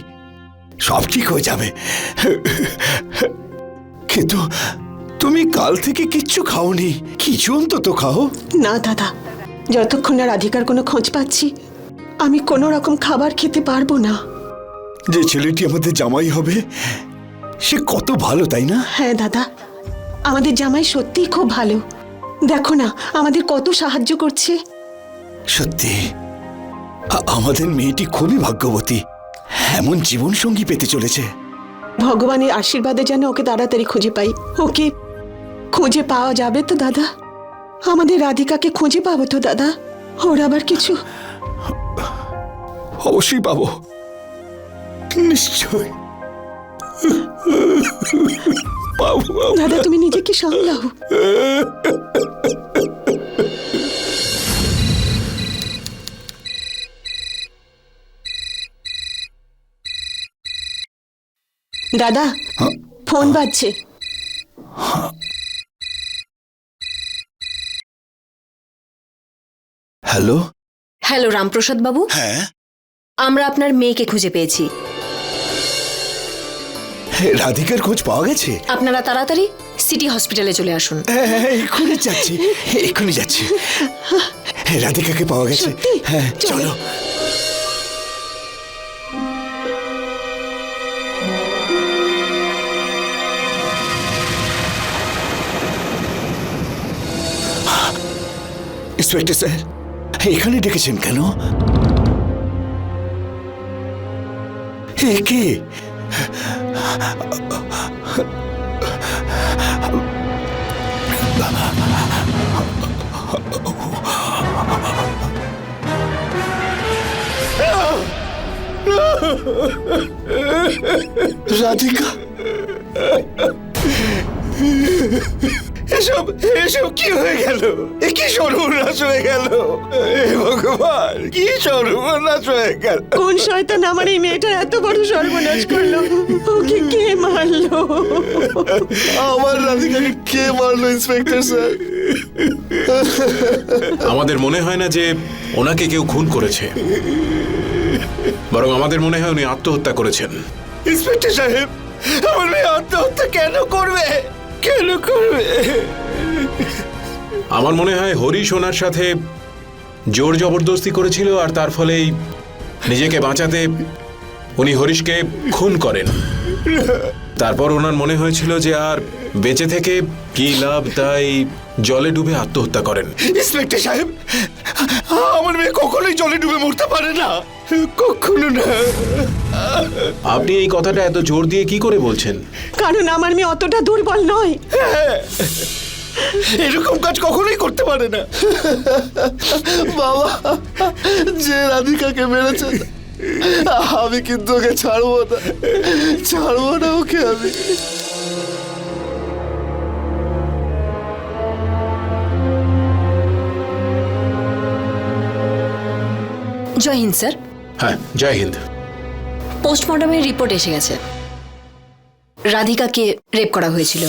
সব ঠিক হয়ে যাবে। কিন্তু তুমি কাল থেকে কিচ্ছু খাওনি, কিছু অন্তত খাও। না দাদা, যতক্ষণ না রাধিকার কোনো খোঁজ পাচ্ছি, আমি কোনো রকম খাবার খেতে পারবো না। যে ছেলেটি আমাদের জামাই হবে সে কত ভালো, তাই না? হ্যাঁ দাদা, আমাদের জামাই সত্যিই খুব ভালো। দেখো না আমাদের কত সাহায্য করছে। সত্যি আমাদের মেয়েটি খুবই ভাগ্যবতী, এমন জীবন সঙ্গী পেতে চলেছে। ভগবানের আশীর্বাদে যেন ওকে তাড়াতাড়ি খুঁজে পাই। ওকে খুঁজে পাওয়া যাবে তো দাদা? আমাদের রাধিকাকে খুঁজে পাবো তো দাদা? ওর আবার কিছু? অবশ্যই পাবো, নিশ্চয়। বাবু বাবু। দাদা তুমি নিজেকে সামলাও। দাদা ফোন বাজছে। হ্যালো। হ্যালো রামপ্রসাদ বাবু, হ্যাঁ আমরা আপনার মেয়েকে খুঁজে পেয়েছি। রাধিকার খোঁজ পাওয়া গেছে? আপনারা তাড়াতাড়ি সিটি হসপিটালে চলে আসুন। হ্যাঁ এক্ষুনি যাচ্ছি, এক্ষুনি যাচ্ছি। রাধিকাকে পাওয়া গেছে? সত্যি? হ্যাঁ চলো। চলো। ইন্সপেক্টর স্যার, এখানে ডেকেছেন কেন? কে? রাধিকা, এসব এসব কি হয়ে গেল? এ কি সর্বনাশ হয়ে গেল? হে ভগবান, কি সর্বনাশ হয়ে গেল? কোন শয়তান আমার এই মেয়েটার এত বড় সর্বনাশ করলো? ওকে কে মারলো? আমার রাধিকাকে কে মারলো ইন্সপেক্টর স্যার? আমাদের মনে হয় না যে ওনাকে কেউ খুন করেছে, বরং আমাদের মনে হয় উনি আত্মহত্যা করেছেন। ইন্সপেক্টর সাহেব, আমার মেয়ে আত্মহত্যা কেন করবে? কেন করবে? আমার মনে হয় হরিশ ওনার সাথে জোর জবরদস্তি করেছিল, আর তার ফলেই নিজেকে বাঁচাতে উনি হরিশকে খুন করেন। তারপর ওনার মনে হয়েছিল যে আর বেঁচে থেকে কি লাভ, তাই জলে ডুবে আত্মহত্যা করেন। ইন্সপেক্টর সাহেব, আমার মেয়ে কখনোই জলে ডুবে মরতে পারে না, কখনো না। আপনি এই কথাটা এত জোর দিয়ে কি করে বলছেন? কারণ আমার মেয়ে অতটা দুর্বল নয়। এরকম কাজ কখনোই করতে পারে না। বাবা, যে রাধিকাকে মেরেছে আমি কিন্তু ওকে ছাড়বো না, ছাড়বো না ওকে আমি। জয় হিন্দ স্যার। হ্যাঁ, জয় হিন্দ। পোস্টমর্টমের রিপোর্ট এসে গেছে। রাধিকাকে রেপ করা হয়েছিল।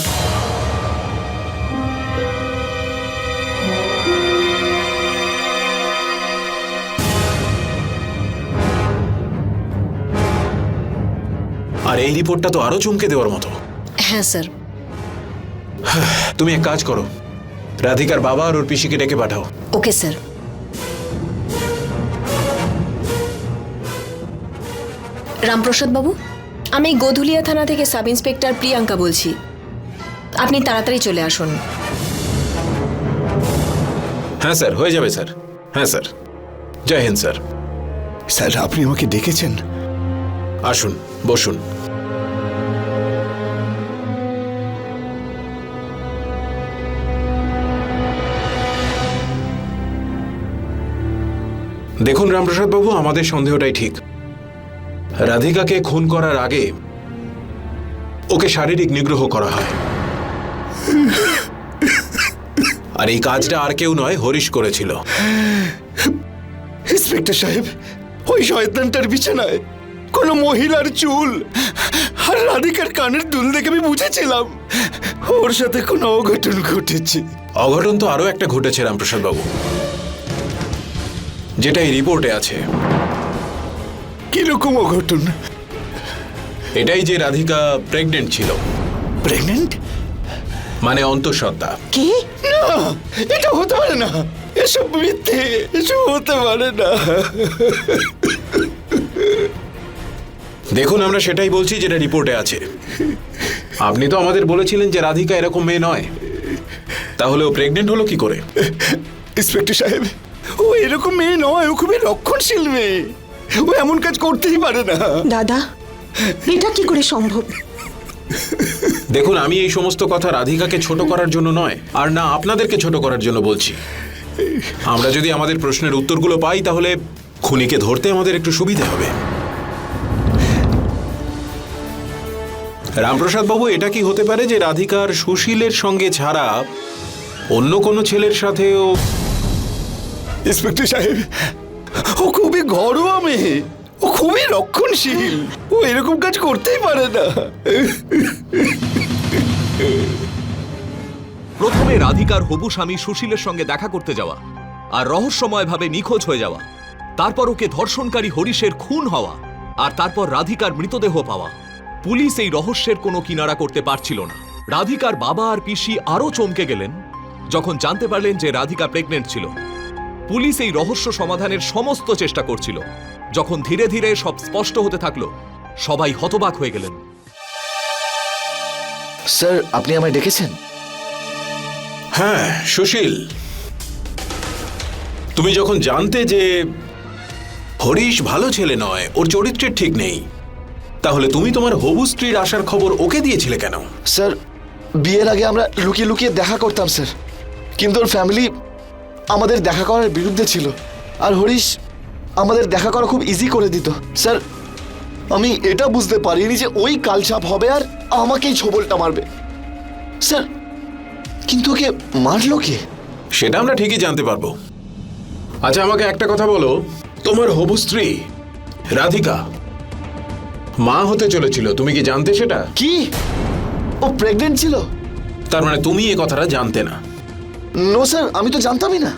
আর এই রিপোর্টটা তো আরো চমকে দেওয়ার মতো। হ্যাঁ স্যার। তুমি এক কাজ করো, রাধিকার বাবা আর ওর পিসিকে ডেকে পাঠাও। Okay sir. রামপ্রসাদ বাবু, আমি গোধুলিয়া থানা থেকে সাব ইন্সপেক্টর প্রিয়াঙ্কা বলছি। আপনি তাড়াতাড়ি চলে আসুন। হ্যাঁ স্যার, হয়ে যাবে স্যার। হ্যাঁ স্যার। জয় হিন্দ স্যার। স্যার, আপনি আমাকে ডেকেছেন? আসুন, বসুন। দেখুন রামপ্রসাদ বাবু, আমাদের সন্দেহটাই ঠিক। রাধিকাকে খুন করার আগে ওকে শারীরিক নিগ্রহ করা হয়, আর এই কাজটা আর কেউ নয়, হরিশ করেছিল। ইন্সপেক্টর সাহেব, ওই শয়তানটার বিছানায় কোনো মহিলার চুল আর রাধিকার কানের দুল দেখে আমি বুঝেছিলাম ওর সাথে কোনো অঘটন ঘটেছে। অঘটন তো আরো একটা ঘটেছে রামপ্রসাদ বাবু, যেটা এই রিপোর্টে আছে। কিরকম অঘটন? এটাই যে রাধিকা প্রেগনেন্ট ছিল। প্রেগনেন্ট? মানে অন্তঃসত্ত্বা। কি? না, এটা হতে পারে না, এসব মিথ্যে, এসব হতে পারে না। দেখুন, আমরা সেটাই বলছি যেটা রিপোর্টে আছে। আপনি তো আমাদের বলেছিলেন যে রাধিকা এরকম মেয়ে নয়, তাহলে ও প্রেগনেন্ট হলো কি করে? ইন্সপেক্টর সাহেব, ও এরকম মেয়ে নয়, ও খুবই রক্ষণশীল মেয়ে, ও এমন কাজ করতেই পারে না। দাদা, এটা কি করে সম্ভব? দেখুন, আমি এই সমস্ত কথা রাধিকাকে ছোট করার জন্য নয়, আর না আপনাদেরকে ছোট করার জন্য বলছি। আমরা যদি আমাদের প্রশ্নের উত্তরগুলো পাই, তাহলে খুনিকে ধরতে আমাদের একটু সুবিধা হবে। রামপ্রসাদ বাবু, এটা কি হতে পারে যে রাধিকার সুশীলের সঙ্গে ছাড়া অন্য কোনো ছেলের সাথেও? ইন্সপেক্টর সাহেব, ও খুবই ঘরোয়া মেয়ে, ও খুবই রক্ষণশীল, ও এরকম কাজ করতেই পারে না। প্রথমে রাধিকার হবু স্বামী সুশীলের সঙ্গে দেখা করতে যাওয়া আর রহস্যময়ভাবে নিখোঁজ হয়ে যাওয়া, তারপর ওকে ধর্ষণকারী হরিশের খুন হওয়া, আর তারপর রাধিকার মৃতদেহ পাওয়া। পুলিশ এই রহস্যের কোনো কিনারা করতে পারছিল না। রাধিকার বাবা আর পিসি আরও চমকে গেলেন যখন জানতে পারলেন যে রাধিকা প্রেগনেন্ট ছিল। পুলিশ এই রহস্য সমাধানের সমস্ত চেষ্টা করছিল। যখন ধীরে ধীরে সব স্পষ্ট হতে থাকলো, সবাই হতবাক হয়ে গেলেন। স্যার, আপনি আমায় ডেকেছেন? হ্যাঁ সুশীল, তুমি যখন জানতে যে হরিশ ভালো ছেলে নয়, ওর চরিত্রের ঠিক নেই, তাহলে তুমি তোমার হবু স্ত্রীর আসার খবর ওকে দিয়েছিলে কেন? স্যার, বিয়ের আগে আমরা লুকিয়ে লুকিয়ে দেখা করতাম স্যার, কিন্তু ওর ফ্যামিলি আমাদের দেখা করার বিরুদ্ধে ছিল, আর হরিশ আমাদের দেখা করা খুব ইজি করে দিত। স্যার, আমি এটা বুঝতে পারিনি যে ওই কালছাপ হবে আর আমাকেই ছোবলটা মারবে। স্যার, কিন্তু ওকে মারলো কে? সেটা আমরা ঠিকই জানতে পারবো। আচ্ছা, আমাকে একটা কথা বলো, তোমার হবু স্ত্রী রাধিকা মা হতে চলেছিল, তুমি কি জানতে সেটা? কি ও প্রেগনেন্ট ছিল? তার মানে তুমি এই কথাটা জানতে না? নো স্যার, আমি তো জানতামই না।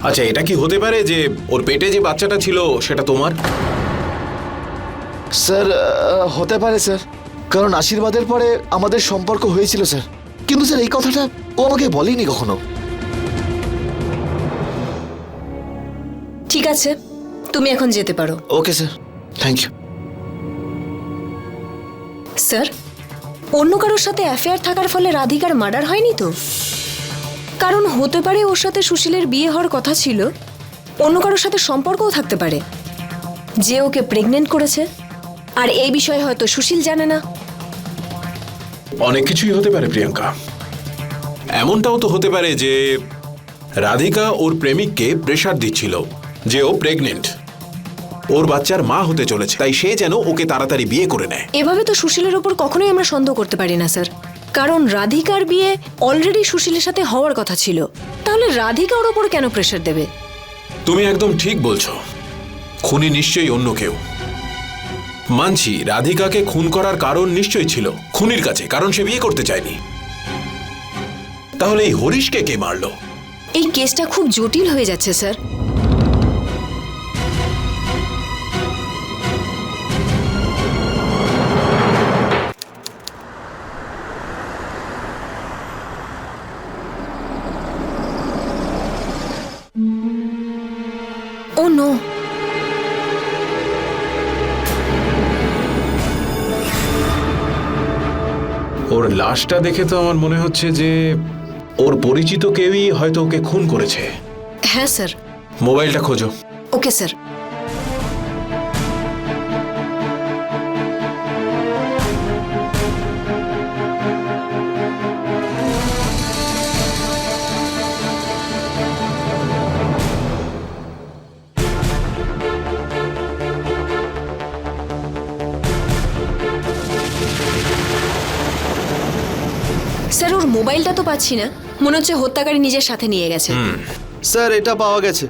আচ্ছা, এটা কি হতে পারে যে ওর পেটে যে বাচ্চাটা ছিল সেটা তোমার? স্যার, হতে পারে স্যার, কারণ আশীর্বাদের পরে আমাদের সম্পর্ক হয়েছিল স্যার, কিন্তু স্যার এই কথাটা ও আমাকে বলেনি কখনো। ঠিক আছে, তুমি এখন যেতে পারো। Okay sir, thank you. Sir, অন্য কারোর সাথে অ্যাফেয়ার থাকার ফলে রাধিকার মার্ডার হয়নি তো? কারণ হতে পারে ওর সাথে সুশীলের বিয়ে হওয়ার কথা ছিল, অন্য কারোর সাথে সম্পর্কও থাকতে পারে যে ওকে প্রেগনেন্ট করেছে, আর এই বিষয়ে হয়তো সুশীল জানে না। অনেক কিছুই হতে পারে প্রিয়াঙ্কা। এমনটাও তো হতে পারে যে রাধিকা ওর প্রেমিককে প্রেসার দিচ্ছিল যে ও প্রেগনেন্ট, ওর বাচ্চার মা হতে চলেছে, তাই সে যেন ওকে তাড়াতাড়ি বিয়ে করে নেয়। এভাবে তো সুশীলের ওপর কখনোই আমরা সন্দেহ করতে পারি না স্যার, কারণ রাধিকার বিয়ে অলরেডি সুশীলের সাথে হওয়ার কথা ছিল। তাহলে রাধিকা ওর ওপর কেন প্রেসার দেবে? তুমি একদম ঠিক বলছো, খুনি নিশ্চয়ই অন্য কেউ। মানছি রাধিকাকে খুন করার কারণ নিশ্চয়ই ছিল খুনির কাছে, কারণ সে বিয়ে করতে চায়নি। তাহলে এই হরিশকে কে মারলো? এই কেসটা খুব জটিল হয়ে যাচ্ছে স্যার। ও নো, ওর লাশটা দেখে তো আমার মনে হচ্ছে যে ওর পরিচিত কেউই হয়তো ওকে খুন করেছে। হ্যাঁ স্যার। মোবাইলটা খোঁজো। Okay sir. স্যার, ওর মোবাইলটা তো পাচ্ছি না, মনে হচ্ছে হত্যাকারী নিজের সাথে নিয়ে গেছে। স্যার, এটা পাওয়া গেছে।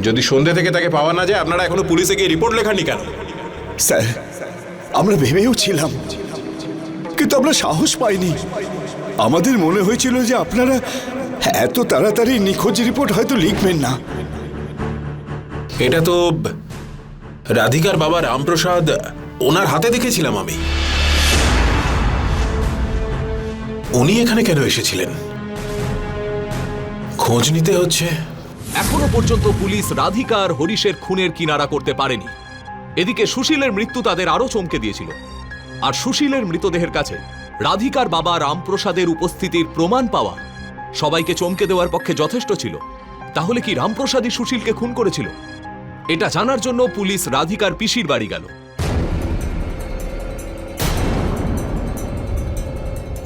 যদি সন্ধ্যে থেকে তাকে পাওয়া না যায়, আপনারা এখনো পুলিশে গিয়ে রিপোর্ট লেখাননি কেন? স্যার, আমরা ভেবেও ছিলাম, কিন্তু আমরা সাহস পাইনি। আমাদের মনে হয়েছিল যে আপনারা এত তাড়াতাড়ি নিখোঁজ রিপোর্ট হয়তো লিখবেন না। এটা তো রাধিকার বাবা রামপ্রসাদ, ওনার হাতে দেখেছিলাম আমি। উনি এখানে কেন এসেছিলেন? খোঁজ নিতে হচ্ছে। এখনো পর্যন্ত পুলিশ রাধিকা আর হরিশের খুনের কিনারা করতে পারেনি। এদিকে সুশীলের মৃত্যু তাদের আরো চমকে দিয়েছিল, আর সুশীলের মৃতদেহের কাছে রাধিকার বাবা রামপ্রসাদের উপস্থিতির প্রমাণ পাওয়া সবাইকে চমকে দেওয়ার পক্ষে যথেষ্ট ছিল। তাহলে কি রামপ্রসাদই সুশীলকে খুন করেছিল? এটা জানার জন্য পুলিশ রাধিকার পিসির বাড়ি গেল।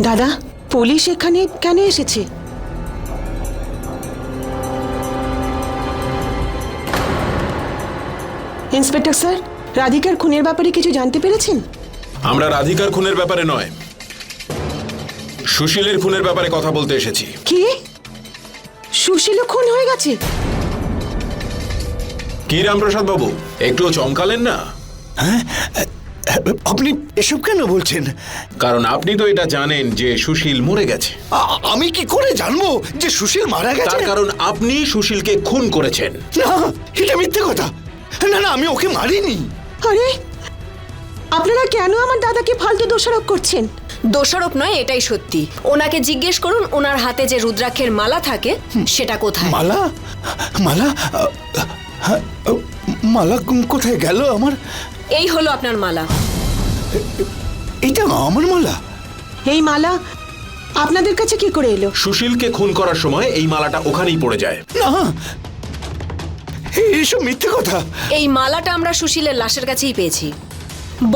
দাদা, পুলিশ এখানে কেন এসেছে? ইন্সপেক্টর স্যার, রাধিকার খুনের ব্যাপারে কিছু জানতে পেরেছেন? আমরা রাধিকার খুনের ব্যাপারে নয়, সুশীলের খুনের ব্যাপারে কথা বলতে এসেছি। কি? সুশীলও খুন হয়ে গেছে? কি রামপ্রসাদ বাবু, একটুও চমকালেন না? আপনি এসব কেন বলছেন? কারণ আপনি তো এটা জানেন যে সুশীল মরে গেছে। আমি কি করে জানবো যে সুশীল মারা গেছে? তার কারণ আপনি সুশীলকে খুন করেছেন। না, এটা মিথ্যে কথা। না না, আমি ওকে মারিনি। আরে, আপনারা কেন আমার দাদাকে ফালতু দোষারোপ করছেন? দোষারোপ নয়, এটাই সত্যি। ওনাকে জিজ্ঞেস করুন ওনার হাতে যে রুদ্রাক্ষের মালা থাকে সেটা কোথায়। মালা? মালা? মালা কোথায় গেল আমার? এই হলো আপনার মালা। এটা আমার মালা? এই মালা আপনাদের কাছে কি করে এলো? সুশীলকে খুন করার সময় এই মালাটা ওখানেই পড়ে যায়। না, এইসব মিথ্যে কথা। এই মালাটা আমরা সুশীলের লাশের কাছেই পেয়েছি।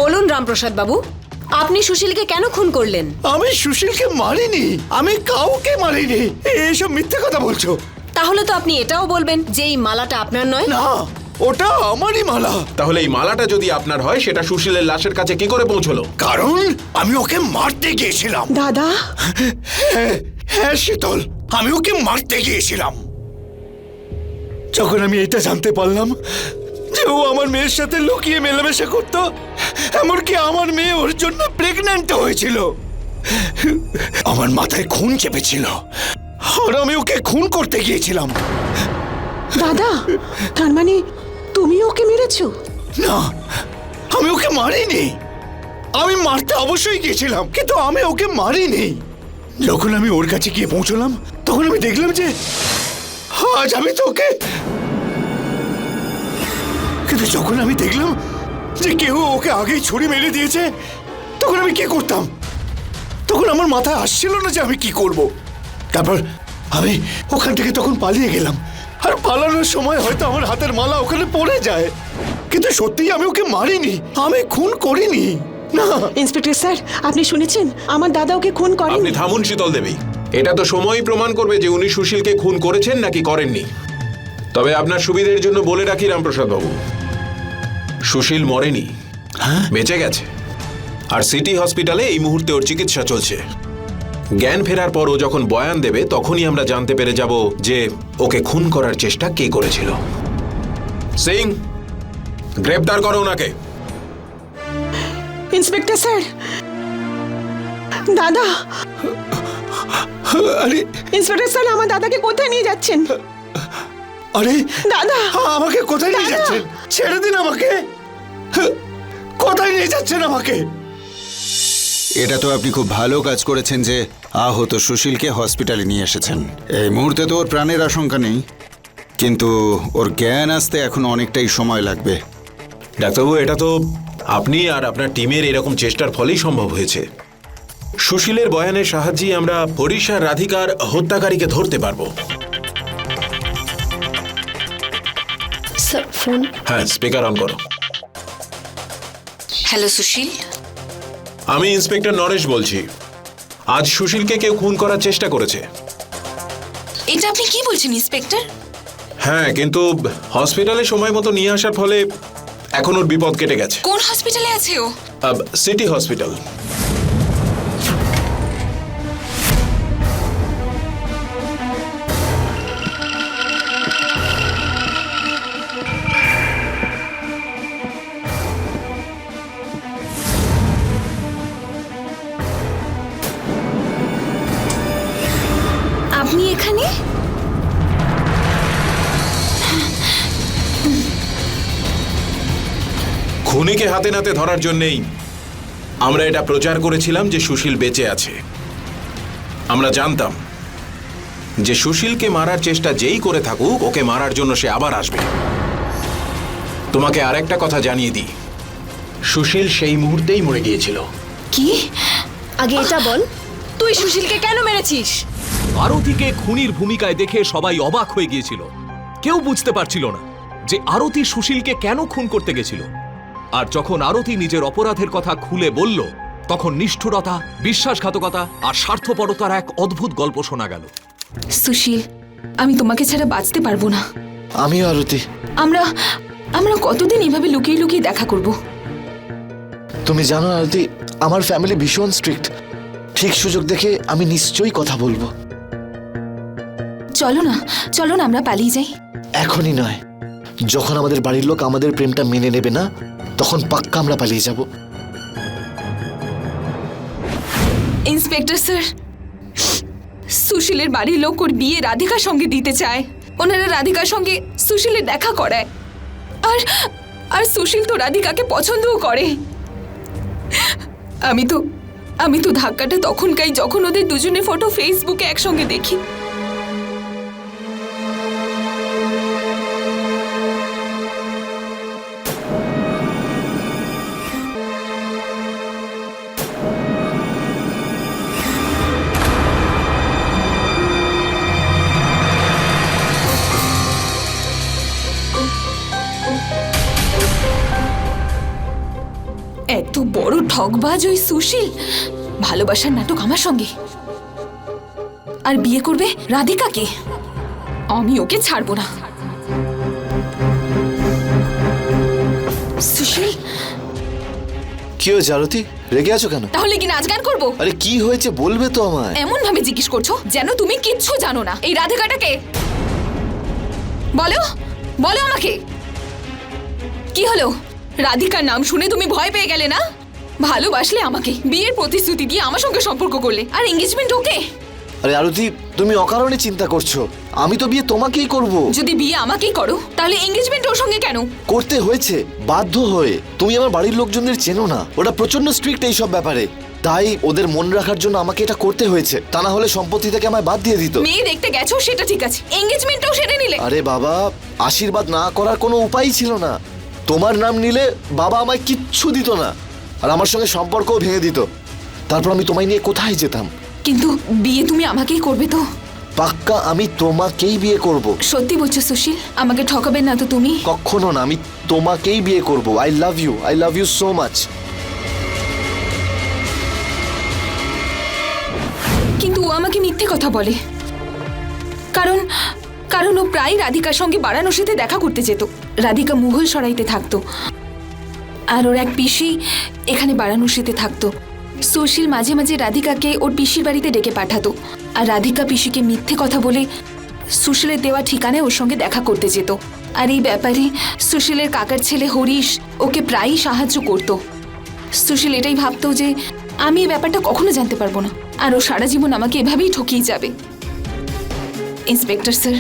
বলুন রামপ্রসাদ বাবু, আপনি সুশীলকে কেন খুন করলেন? আমি সুশীলকে মারিনি, আমি কাউকে মারিনি। এইসব মিথ্যে কথা বলছো। তাহলে তো আপনি এটাও বলবেন যে এই মালাটা আপনার নয়। না, ওটা আমারই মালা। তাহলে এই মালাটা যদি আপনার হয়, সেটা সুশীলের লাশের কাছে কি করে পৌঁছলো? কারণ আমি ওকে মারতে গিয়েছিলাম। দাদা, হ্যাঁ শীতল, আমি ওকে মারতে গিয়েছিলাম। যখন আমি এটা জানতে পারলাম যে ও আমার মেয়ের সাথে লুকিয়ে মেলামেশা করতো, এমনকি আমার মেয়ে ওর জন্য প্রেগন্যান্ট হয়েছিল, আমার মাথায় খুন চেপেছিল আর আমি ওকে খুন করতে গিয়েছিলাম। দাদা, তার মানে তুমি ওকে মেরেছো? না, আমি ওকে মারিনি। আমি মারতে অবশ্যই গিয়েছিলাম, কিন্তু আমি ওকে মারিনি। যখন আমি ওর কাছে গিয়ে পৌঁছলাম, তখন আমি দেখলাম যে আজ আমি তো ওকে, কিন্তু যখন আমি দেখলাম যে কেউ ওকে আগেই ছুরি মেরে দিয়েছে, তখন আমি কি করতাম? তখন আমার মাথায় আসছিল না যে আমি কি করব। তারপর আমি ওখান থেকে তখন পালিয়ে গেলাম, আর পালানোর সময় হয়তো আমার হাতের মালা ওখানে পড়ে যায়। কিন্তু সত্যিই আমি ওকে মারিনি, আমি খুন করিনি। না। ইন্সপেক্টর স্যার, আপনি শুনেছেন আমার দাদা ওকে খুন আপনি করেনি। থামুন শীতল দেবী, এটা তো সময়ই প্রমাণ করবে যে উনি সুশীলকে খুন করেছেন নাকি করেননি। তবে আপনার সুবিধের জন্য বলে রাখি রামপ্রসাদ বাবু, সুশীল মরেনি, বেঁচে গেছে। আর সিটি হসপিটালে এই মুহূর্তে ওর চিকিৎসা চলছে। জ্ঞান ফেরার পর ও যখন বয়ান দেবে, তখনই আমরা জানতে পেরে যাব যে ওকে খুন করার চেষ্টা কে করেছিল। সিং, গ্রেপ্তার করো ওনাকে। ইন্সপেক্টর স্যার, দাদা। আরে ইন্সপেক্টর স্যার, আমার দাদাকে কোথায় নিয়ে যাচ্ছেন? আরে দাদা, আমাকে কোথায় নিয়ে দাদা! যাচ্ছেন? ছেড়ে দিন আমাকে। কোথায় নিয়ে যাচ্ছেন আমাকে? এটা তো আপনি খুব ভালো কাজ করেছেন যে আহত সুশীলকে হসপিটালে নিয়ে এসেছেন। এই মুহূর্তে তো ওর প্রাণের আশঙ্কা নেই, কিন্তু ওর জ্ঞান আসতে এখন অনেকটাই সময় লাগবে। ডাক্তারবাবু, এটা তো আপনি আর আপনার টিমের এরকম চেষ্টার ফলেই সম্ভব হয়েছে। সুশীলের বয়ানের সাহায্যে আমরা হরিশ আর রাধিকার হত্যাকারীকে ধরতে পারবো। Sir, phone. হ্যাঁ, স্পিকার অন করো। হ্যালো সুশীল। আমি ইন্সপেক্টর নরেশ বলছি। আজ সুশীলকে কেউ খুন করার চেষ্টা করেছে। এটা আপনি কি বলছেন ইন্সপেক্টর? হ্যাঁ, কিন্তু হসপিটালে সময় মতো নিয়ে আসার ফলে এখন ওর বিপদ কেটে গেছে। কোন হসপিটালে আছে ও? City hospital. আপনি এখানে? খুনিকে হাতে নাতে ধরার জন্যেই আমরা এটা প্রচার করেছিলাম যে সুশীল বেঁচে আছে। আমরা জানতাম যে সুশীলকে মারার চেষ্টা যেই করে থাকুক, ওকে মারার জন্য সে আবার আসবে। তোমাকে আরেকটা কথা জানিয়ে দিই, সুশীল সেই মুহূর্তেই মরে গিয়েছিল। কি? আগে এটা বল, তুই সুশীলকে কেন মেরেছিস? আরতিকে খুনির ভূমিকায় দেখে সবাই অবাক হয়ে গিয়েছিল। কেউ বুঝতে পারছিল না যে আরতি সুশীলকে কেন খুন করতে গেছিল। আর যখন আরতি নিজের অপরাধের কথা খুলে বলল, তখন নিষ্ঠুরতা, বিশ্বাসঘাতকতা আর স্বার্থপরতার এক অদ্ভুত গল্প শোনা গেল। সুশীল, আমি তোমাকে ছাড়া বাঁচতে পারবো না। আমিও আরতি। আমরা কতদিন এভাবে লুকিয়ে লুকিয়ে দেখা করব? তুমি জানো আরতি, আমার ফ্যামিলি ভীষণ স্ট্রিক্ট। ঠিক সুযোগ দেখে আমি নিশ্চয়ই কথা বলবো। চলো না, চলো না আমরা পালিয়ে যাই। এখনই নয়, যখন আমাদের বাড়ির লোক আমাদের প্রেমটা মেনে নেবে না, তখন পাক্কা আমরা পালিয়ে যাব। ইন্সপেক্টর স্যার, সুশীলের বাড়ির লোক ওর বিয়ে রাধিকার সঙ্গে দিতে চায়। ওনারা রাধিকার সঙ্গে সুশীলের দেখা করায়। আর আর সুশীল তো রাধিকাকে পছন্দও করে। আমি তো ধাক্কাটা তখন খাই যখন ওদের দুজনের ফটো ফেসবুকে একসঙ্গে দেখি। এত বড় ঠকবাজ ওই সুশীল, ভালোবাসার নাটক আমার সঙ্গে, আর বিয়ে করবে রাধিকাকে। আমি ওকে ছাড়বো না। সুশীল, কি হয়েছে আরতি, রেগে আছো কেন? তাহলে কি নাচ গান করবো? আরে কি হয়েছে বলবে তো আমায়। এমন ভাবে জিজ্ঞেস করছো যেন তুমি কিচ্ছু জানো না। এই রাধিকাটাকে বলো, বলো আমাকে কি হলো? রাধিকার নাম শুনে তুমি ভয় পেয়ে গেলে না? ভালোবাসলে আমাকে, বিয়ের প্রতিশ্রুতি দিয়ে আমার সঙ্গে সম্পর্ক করলে, আর এঙ্গেজমেন্ট ওকে। আরে আরতি, তুমি অকারণে চিন্তা করছো। আমি তো বিয়ে তোমাকেই করব। যদি বিয়ে আমাকেই করো তাহলে এঙ্গেজমেন্ট ওর সঙ্গে কেন? করতে হয়েছে বাধ্য হয়ে। তুমি আমার বাড়ির লোকজনদের চেনো না, ওরা প্রচন্ড স্ট্রিক্ট এইসব ব্যাপারে। তাই ওদের মন রাখার জন্য আমাকে এটা করতে হয়েছে। তা না হলে সম্পত্তি থেকে আমায় বাদ দিয়ে দিত। মেয়ে দেখতে গেছো সেটা ঠিক আছে, এঙ্গেজমেন্টটাও সেরে নিলে। আরে বাবা, আশীর্বাদ না করার কোনো উপায়ই ছিল না। তোমার নাম নিলে বাবা আমায় কিচ্ছু দিত না, আর আমার সঙ্গে সম্পর্কও ভেঙে দিত। তারপর আমি তোমায় নিয়ে কোথায় যেতাম? কিন্তু বিয়ে তুমি আমাকেই করবে তো? পাক্কা আমি তোমাকেই বিয়ে করব। সত্যি বলছো সুশীল? আমাকে ঠকাবে না তো তুমি? কখনো না, আমি তোমাকেই বিয়ে করব। I love you so much. কিন্তু ও আমাকে মিথ্যে কথা বলে। কারণ ও প্রায় রাধিকার সঙ্গে বারাণসীতে দেখা করতে যেত। রাধিকা মুঘল সরাইতে থাকতো, আর ওর এক পিসি এখানে বারাণসীতে থাকতো। সুশীল মাঝে মাঝে রাধিকাকে ওর পিসির বাড়িতে ডেকে পাঠাতো, আর রাধিকা পিসিকে মিথ্যে কথা বলে সুশীলের দেওয়া ঠিকানায় ওর সঙ্গে দেখা করতে যেত। আর এই ব্যাপারে সুশীলের কাকার ছেলে হরিশ ওকে প্রায়ই সাহায্য করত। সুশীল এটাই ভাবতো যে আমি এই ব্যাপারটা কখনো জানতে পারবো না, আর ও সারা জীবন আমাকে এভাবেই ঠকিয়ে যাবে। ইন্সপেক্টর স্যার,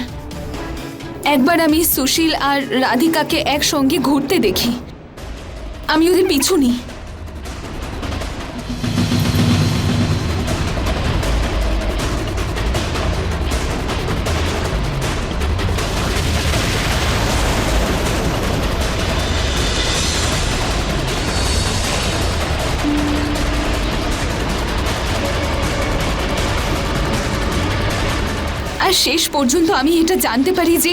একবার আমি সুশীল আর রাধিকাকে একসঙ্গে ঘুরতে দেখি। আমি ওদের পিছু নিই। আর শেষ পর্যন্ত আমি এটা জানতে পারি যে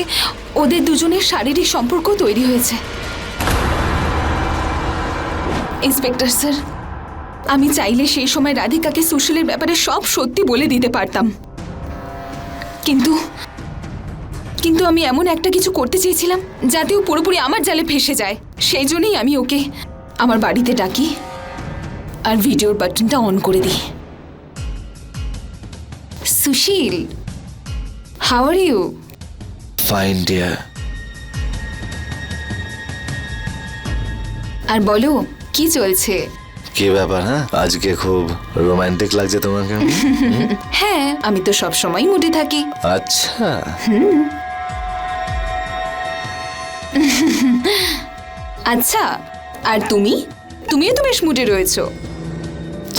ওদের দুজনের শারীরিক সম্পর্ক তৈরি হয়েছে। ইন্সপেক্টর স্যার, আমি চাইলে সেই সময় রাধিকাকে সুশীলের ব্যাপারে সব সত্যি বলে দিতে পারতাম, কিন্তু আমি এমন একটা কিছু করতে চেয়েছিলাম যাতে ও পুরোপুরি আমার জালে ফেসে যায়। সেই জন্যই আমি ওকে আমার বাড়িতে ডাকি আর ভিডিওর বাটনটা অন করে দিই। সুশীল, how are you? Fine dear. আর বলো কি চলছে? কি ব্যাপার? হ্যাঁ, আজকে খুব রোমান্টিক লাগছে তোমাকে। হ্যাঁ, আমি তো সব সময় মুডে থাকি। আচ্ছা। আচ্ছা, আর তুমিও তো বেশ মুডে রয়েছো।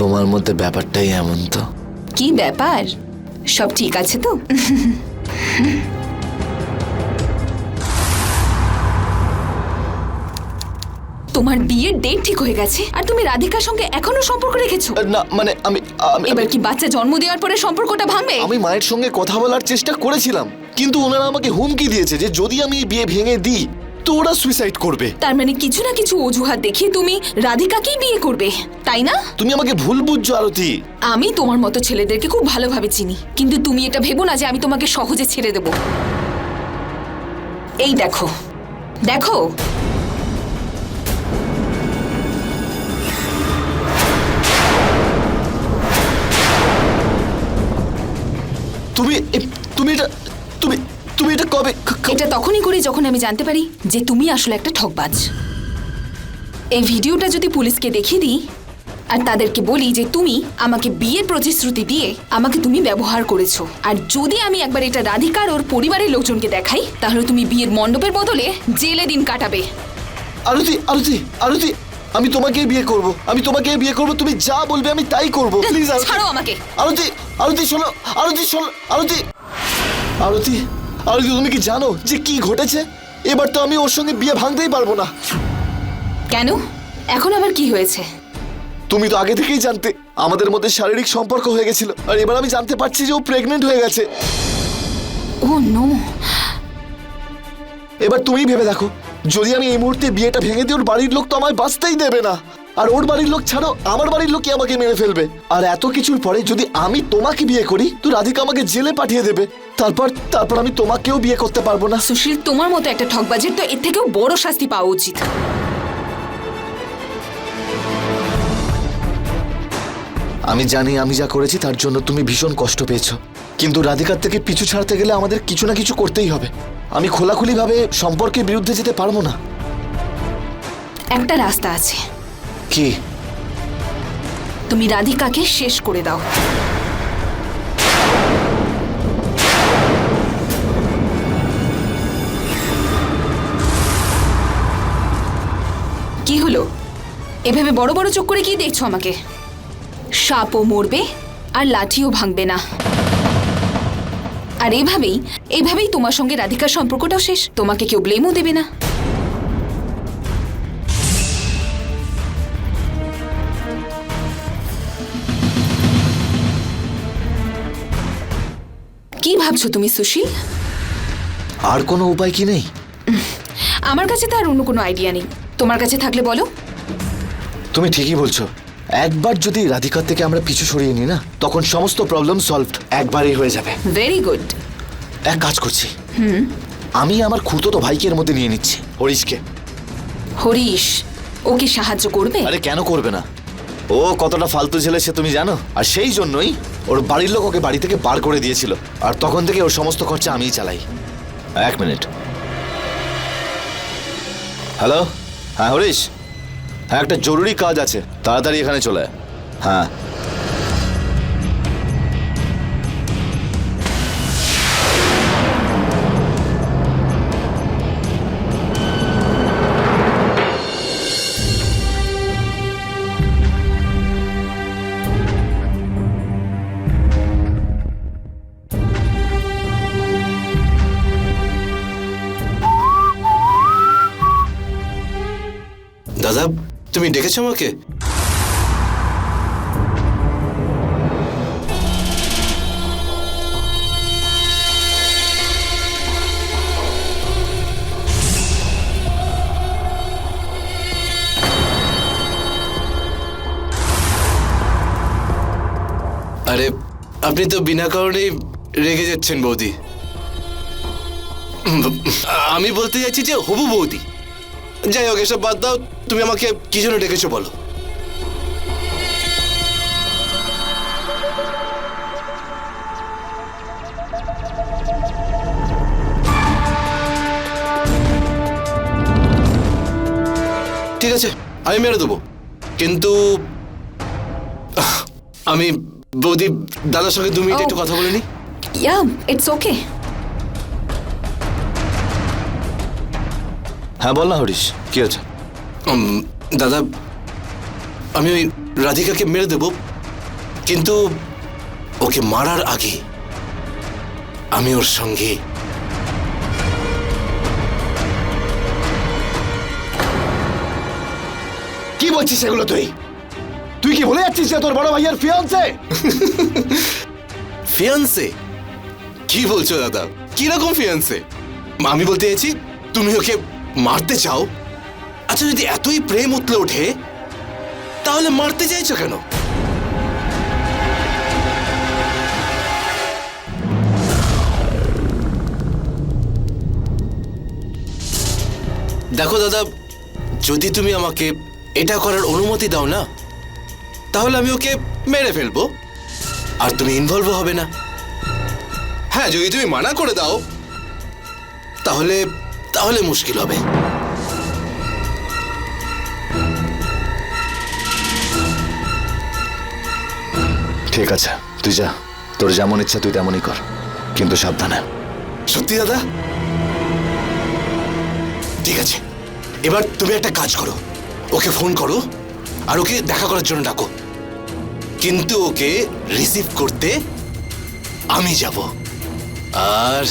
তোমার মধ্যে ব্যাপারটাই এমন তো। কি ব্যাপার? সব ঠিক আছে তো? তোমার বিয়ের ডেট ঠিক হয়ে গেছে আর তুমি রাধিকার সঙ্গে এখনো সম্পর্ক রেখেছো? না মানে আমি এবার কি বাচ্চা জন্ম দেওয়ার পরে সম্পর্কটা ভাঙবে? আমি মায়ের সঙ্গে কথা বলার চেষ্টা করেছিলাম, কিন্তু ওনারা আমাকে হুমকি দিয়েছে যে যদি আমি এই বিয়ে ভেঙে দিই তো ওরা সুইসাইড করবে। তার মানে কিছু না কিছু অজুহাত দেখিয়ে তুমি রাধিকাকেই বিয়ে করবে, তাই না? তুমি আমাকে ভুল বুঝছো আরতি। আমি তোমার মতো ছেলেদেরকে খুব ভালোভাবে চিনি, কিন্তু তুমি এটা ভেবো না যে আমি তোমাকে সহজে ছেড়ে দেব। এই দেখো, তুমি তুমি এটা তুমি তুমি এটা কবে এটা তখনই করি যখন আমি জানতে পারি যে তুমি আসলে একটা ঠকবাজ। এই ভিডিওটা যদি পুলিশকে দেখিয়ে দিই আর তাদেরকে বলি যে তুমি আমাকে বিয়ের প্রতিশ্রুতি দিয়ে আমাকে তুমি ব্যবহার করেছো, আর যদি আমি একবার এটা রাধিকার ওর পরিবারের লোকজনকে দেখাই, তাহলে তুমি বিয়ের মণ্ডপের বদলে জেলে দিন কাটাবে। আরতি আরতি আরতি, আমি তোমাকেই বিয়ে করব, আমি তোমাকেই বিয়ে করব, তুমি যা বলবে আমি তাই করব, প্লিজ ছাড়ো আমাকে। আরতি আরতি শোনো, আরতি শোনো, আরতি আরতি আরতি, তুমি কি জানো যে কি ঘটেছে? এবার তো আমি ওর সঙ্গে বিয়ে ভাঙতেই পারবো না। কেন? এখন আবার কি হয়েছে? তুমি তো আগে থেকেই জানতে আমাদের মধ্যে শারীরিক সম্পর্ক হয়ে গেছিল, আর এবার আমি জানতে পারছি যে ও প্রেগনেন্ট হয়ে গেছে। ও নো। এবার তুমি ভেবে দেখো, যদি আমি এই মুহূর্তে বিয়েটা ভেঙে দিই, ওর বাড়ির লোক তো আমায় বাঁচতেই দেবে না, আর ওর বাড়ির লোক ছাড়ো আমার বাড়ির লোকই আমাকে মেরে ফেলবে। আর এত কিছুর পরে যদি আমি তোমাকে বিয়ে করি, তো রাধিকা আমাকে জেলে পাঠিয়ে দেবে, তারপর আমি তোমাকেও বিয়ে করতে পারবো না। সুশীল, তোমার মতো একটা ঠকবাজের তো এর থেকেও বড় শাস্তি পাওয়া উচিত। আমি জানি আমি যা করেছি তার জন্য তুমি ভীষণ কষ্ট পেয়েছো, কিন্তু রাধিকার থেকে পিছু ছাড়তে গেলে আমাদের কিছু না কিছু করতেই হবে। আমি খোলাখুলিভাবে সম্পর্কের বিরুদ্ধে যেতে পারবো না। একটা রাস্তা আছে। কি? তুমি রাধিকাকে শেষ করে দাও। কি হলো? এভাবে বড় বড় চোখ করে কি দেখছো আমাকে? সাপও মরবে আর লাঠিও ভাঙবে না। আর এইভাবেই তোমার সঙ্গে রাধিকার সম্পর্কটাও শেষ। তোমাকে কেউ ব্লেমও দেবে না। কি ভাবছো তুমি সুশীল? আর কোনো উপায় কি নেই? আমার কাছে তো আর অন্য কোনো আইডিয়া নেই। তোমার কাছে থাকলে বলো। তুমি ঠিকই বলছো, একবার যদি রাধিকার থেকে আমরা পিছু সরিয়ে নিই না, তখন সমস্ত প্রবলেম সলভড একবারই হয়ে যাবে। Very good. এক কাজ করছি, আমি আমার খুড়তো ভাইকে এর মধ্যে নিয়ে নিচ্ছি, হরিশকে। হরিশ ও কি সাহায্য করবে? আরে কেন করবে না, ও কতটা ফালতু ছেলে সে তুমি জানো। আর সেই জন্যই ওর বাড়ির লোক ওকে বাড়ি থেকে বার করে দিয়েছিল, আর তখন থেকে ওর সমস্ত খরচা আমিই চালাই। এক মিনিট। হ্যালো, হ্যাঁ হরিশ, হ্যাঁ একটা জরুরি কাজ আছে, তাড়াতাড়ি এখানে চলে আয়। হ্যাঁ দাদা, তুমি ডেকেছো আমাকে? আরে আপনি তো বিনা কারণেই রেগে যাচ্ছেন বৌদি। আমি বলতে যাচ্ছি যে হবু বৌদি। যাই হোক, এসব বাদ দাও। তুমি আমাকে কি জন্য ডেকেছো বলো? ঠিক আছে, আমি মেরে দেবো, কিন্তু আমি বৌদি দাদার সঙ্গে 2 মিনিট একটু কথা বলে নি। ইয়া, ইটস ওকে। হ্যাঁ বল না হরিশ, কি আছে? দাদা, আমি ওই রাধিকাকে মেরে দেব, কিন্তু ওকে মারার আগে আমি ওর সঙ্গে কি বলছিস সেগুলো? তুই কি ভুলে যাচ্ছিস যে তোর বড় ভাইয়ের ফিয়ান্সে? ফিয়ান্সে? কি বলছো দাদা? কিরকম ফিয়ান্সে? আমি বলতে চাইছি তুমি ওকে মারতে চাও। আচ্ছা, যদি এতই প্রেম উতলে ওঠে তাহলে মারতে চাইছো কেন? দেখো দাদা, যদি তুমি আমাকে এটা করার অনুমতি দাও না, তাহলে আমি ওকে মেরে ফেলবো, আর তুমি ইনভলভ হবে না। হ্যাঁ, যদি তুমি মানা করে দাও তাহলে তাহলে মুশকিল হবে। ঠিক আছে, তুই যা, তোর যেমন ইচ্ছা তুই তেমনই কর, কিন্তু সাবধানে। সত্যি দাদা? ঠিক আছে, এবার তুমি একটা কাজ করো, ওকে ফোন করো আর ওকে দেখা করার জন্য ডাকো, কিন্তু ওকে রিসিভ করতে আমি যাব। আর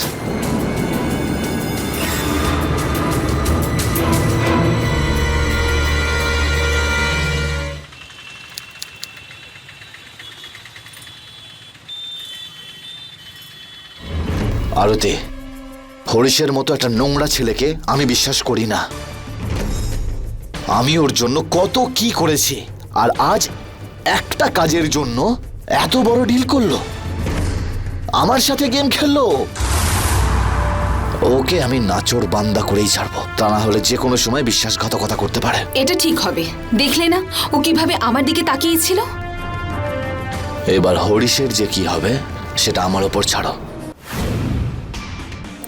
আরতি, হরিশের মতো একটা নোংরা ছেলেকে আমি বিশ্বাস করি না। আমি ওর জন্য কত কি করেছি, আর আজ একটা কাজের জন্য এত বড় ডিল করলো, আমার সাথে গেম খেললো। ওকে আমি নাচোর বান্দা করেই ছাড়বো, তা না হলে যে কোনো সময় বিশ্বাসঘাতকতা করতে পারে। এটা ঠিক হবে। দেখলে না ও কিভাবে আমার দিকে তাকিয়েছিল? এবার হরিশের যে কি হবে সেটা আমার ওপর ছাড়ো।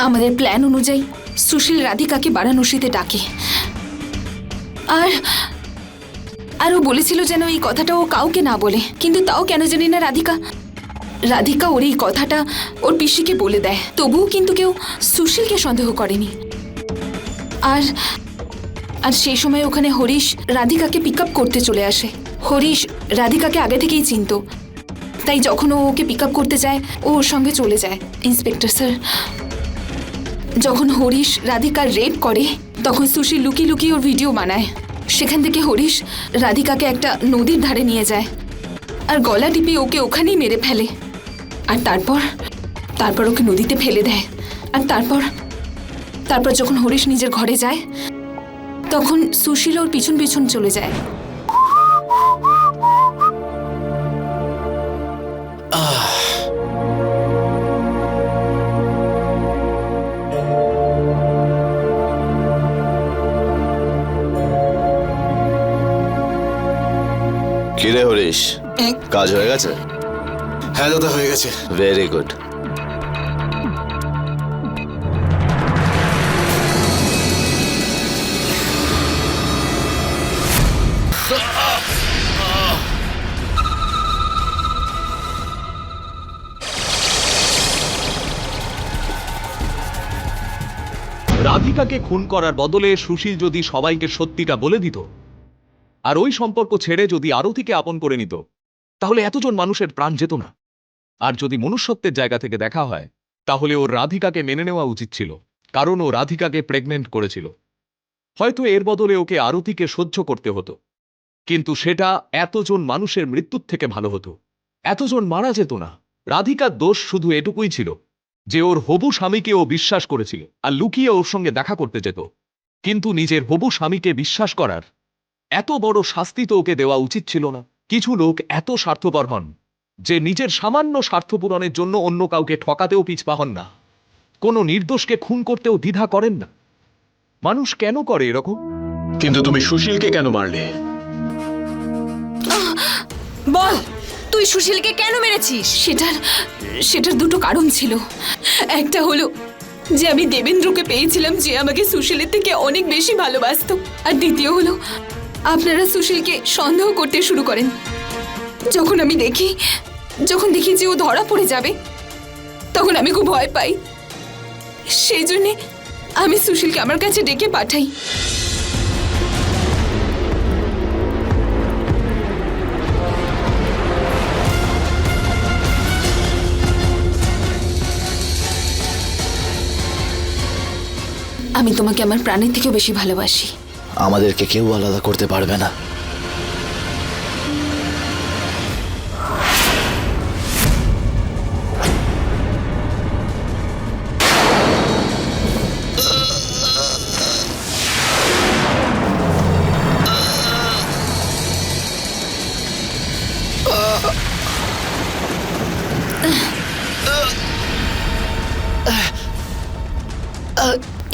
আমাদের প্ল্যান অনুযায়ী সুশীল রাধিকাকে বারাণসীতে ডাকে, আর ও বলেছিল যেন এই কথাটা ও কাউকে না বলে, কিন্তু তাও কেন জানি না রাধিকা ওর এই কথাটা ওর পিসিকে বলে দেয়। তবুও কিন্তু কেউ সুশীলকে সন্দেহ করেনি। আর সেই সময় ওখানে হরিশ রাধিকাকে পিক আপ করতে চলে আসে। হরিশ রাধিকাকে আগে থেকেই চিনতো, তাই যখন ও ওকে পিক আপ করতে যায় ও ওর সঙ্গে চলে যায়। ইন্সপেক্টর স্যার, যখন হরিশ রাধিকার রেপ করে তখন সুশীল লুকিয়ে লুকিয়ে ওর ভিডিও বানায়। সেখান থেকে হরিশ রাধিকাকে একটা নদীর ধারে নিয়ে যায় আর গলা টিপে ওকে ওখানেই মেরে ফেলে। আর তারপর ওকে নদীতে ফেলে দেয়। আর তারপর যখন হরিশ নিজের ঘরে যায় তখন সুশীল ওর পিছন পিছন চলে যায়। কিরে হরিশ, কাজ হয়ে গেছে? হ্যাঁ দাদা, হয়ে গেছে। Very good. রাধিকাকে খুন করার বদলে সুশীল যদি সবাইকে সত্যিটা বলে দিত আর ওই সম্পর্ক ছেড়ে যদি আরতিকে আপন করে নিত, তাহলে এতজন মানুষের প্রাণ যেত না। আর যদি মনুষ্যত্বের জায়গা থেকে দেখা হয়, তাহলে ওর রাধিকাকে মেনে নেওয়া উচিত ছিল, কারণ ও রাধিকাকে প্রেগনেন্ট করেছিল। হয়তো এর বদলে ওকে আরতিকে সহ্য করতে হতো, কিন্তু সেটা এতজন মানুষের মৃত্যুর থেকে ভালো হতো। এতজন মারা যেত না। রাধিকার দোষ শুধু এটুকুই ছিল যে ওর হবু স্বামীকে ও বিশ্বাস করেছিল আর লুকিয়ে ওর সঙ্গে দেখা করতে যেত। কিন্তু নিজের হবু স্বামীকে বিশ্বাস করার এত বড় শাস্তি তো ওকে দেওয়া উচিত ছিল না। কিছু লোক এত স্বার্থপর হন যে নিজের সামান্য স্বার্থ পূরণের জন্য অন্য কাউকে ঠকাতেও পিছপা হন না, কোনো নির্দোষকে খুন করতেও দ্বিধা করেন না। মানুষ কেন করে এরকম? কিন্তু তুমি সুশীলকে কেন মারলে? বল, তুই সুশীলকে কেন মেরেছিস? সেটার দুটো কারণ ছিল। একটা হলো যে আমি দেবেন্দ্রকে পেয়েছিলাম, যে আমাকে সুশীলের থেকে অনেক বেশি ভালোবাসতো। আর দ্বিতীয় হলো আপনারা সুশীলকে সন্দেহ করতে শুরু করেন। যখন দেখি যে ও ধরা পড়ে যাবে, তখন আমি খুব ভয় পাই। সেই জন্যে আমি সুশীলকে আমার কাছে ডেকে পাঠাই। আমি তোমাকে আমার প্রাণের থেকেও বেশি ভালোবাসি। আমাদেরকে কেউ আলাদা করতে পারবে না।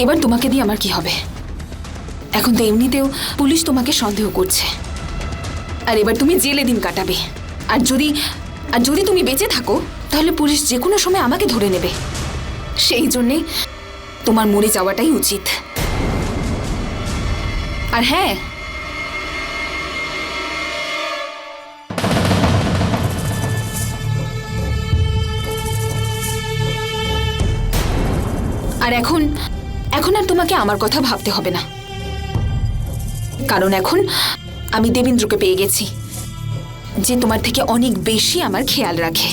এবার তোমাকে দিয়ে আমার কি হবে? এখন তো এমনিতেও পুলিশ তোমাকে সন্দেহ করছে, আর এবার তুমি জেলে দিন কাটাবে। আর যদি তুমি বেঁচে থাকো তাহলে পুলিশ যে কোনো সময় আমাকে ধরে নেবে। সেই জন্যে তোমার মরে যাওয়াটাই উচিত। আর হ্যাঁ, আর এখন আর তোমাকে আমার কথা ভাবতে হবে না, কারণ এখন আমি দেবেন্দ্রকে পেয়ে গেছি, যে তোমার থেকে অনেক বেশি আমার খেয়াল রাখে।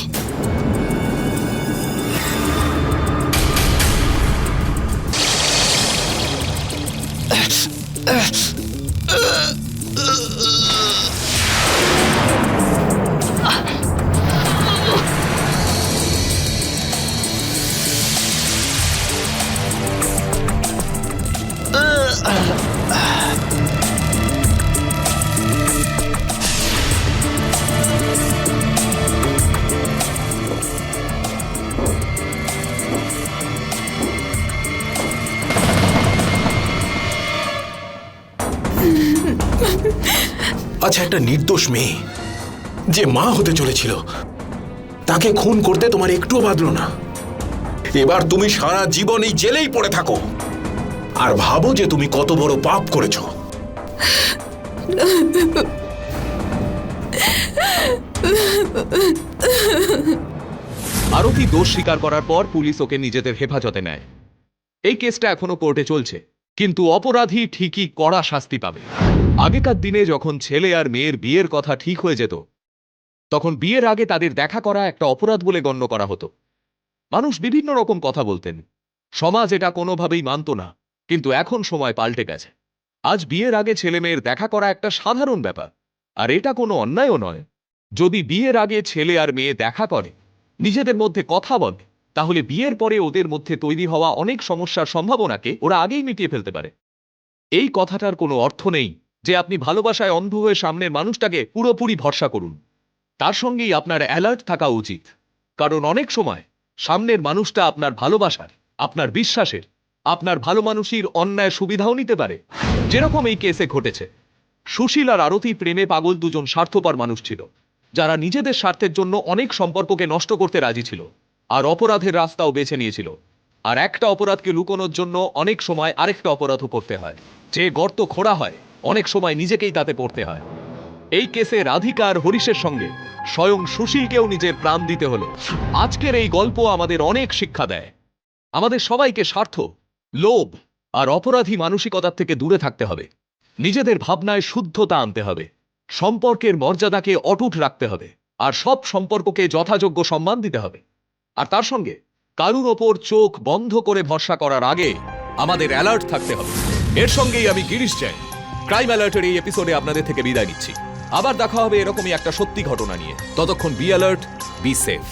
আচ্ছা, একটা নির্দোষ মেয়ে যে মা হতে চলেছিল, তাকে খুন করতে তোমার একটুও বাধলো না। এবার তুমি সারা জীবন এই জেলেই পড়ে থাকো আর ভাবো যে তুমি কত বড় পাপ করেছো। আরতি দোষ স্বীকার করার পর পুলিশ ওকে নিজেদের হেফাজতে নেয়। এই কেসটা এখনো কোর্টে চলছে, কিন্তু অপরাধী ঠিকই কড়া শাস্তি পাবে। আগেকার দিনে যখন ছেলে আর মেয়ের বিয়ের কথা ঠিক হয়ে যেত, তখন বিয়ের আগে তাদের দেখা করা একটা অপরাধ বলে গণ্য করা হতো। মানুষ বিভিন্ন রকম কথা বলতেন, সমাজ এটা কোনোভাবেই মানত না। কিন্তু এখন সময় পাল্টে গেছে। আজ বিয়ের আগে ছেলে মেয়ের দেখা করা একটা সাধারণ ব্যাপার, আর এটা কোনো অন্যায়ও নয়। যদি বিয়ের আগে ছেলে আর মেয়ে দেখা করে, নিজেদের মধ্যে কথা বলে, তাহলে বিয়ের পরে ওদের মধ্যে তৈরি হওয়া অনেক সমস্যার সম্ভাবনাকে ওরা আগেই মিটিয়ে ফেলতে পারে। এই কথাটার কোনো অর্থ নেই যে আপনি ভালোবাসায় অন্ধ হয়ে সামনের মানুষটাকে পুরোপুরি ভরসা করুন। তার সঙ্গেই আপনার অ্যালার্ট থাকা উচিত, কারণ অনেক সময় সামনের মানুষটা আপনার ভালোবাসার, আপনার বিশ্বাসের, আপনার ভালো মানুষের অন্যায় সুবিধাও নিতে পারে। যেরকম এই কেসে ঘটেছে, সুশীল আর আরতি প্রেমে পাগল দুজন স্বার্থপর মানুষ ছিল, যারা নিজেদের স্বার্থের জন্য অনেক সম্পর্ককে নষ্ট করতে রাজি ছিল আর অপরাধের রাস্তাও বেছে নিয়েছিল। আর একটা অপরাধকে লুকোনোর জন্য অনেক সময় আরেকটা অপরাধও করতে হয়। যে গর্ত খোঁড়া হয়, অনেক সময় নিজেকেই তাতে পড়তে হয়। এই কেসে রাধিকা আর হরিশের সঙ্গে স্বয়ং সুশীলকেও নিজের প্রাণ দিতে হলো। আজকের এই গল্প আমাদের অনেক শিক্ষা দেয়। আমাদের সবাইকে স্বার্থ, লোভ আর অপরাধী মানসিকতার থেকে দূরে থাকতে হবে। নিজেদের ভাবনায় শুদ্ধতা আনতে হবে, সম্পর্কের মর্যাদাকে অটুট রাখতে হবে, আর সব সম্পর্ককে যথাযোগ্য সম্মান দিতে হবে। আর তার সঙ্গে কারুর ওপর চোখ বন্ধ করে ভরসা করার আগে আমাদের অ্যালার্ট থাকতে হবে। এর সঙ্গেই আমি গিরিশ জৈন ক্রাইম অ্যালার্টের এই এপিসোডে আপনাদের থেকে বিদায় নিচ্ছি। আবার দেখা হবে এরকমই একটা সত্যি ঘটনা নিয়ে। ততক্ষণ বি অ্যালার্ট, বি সেফ।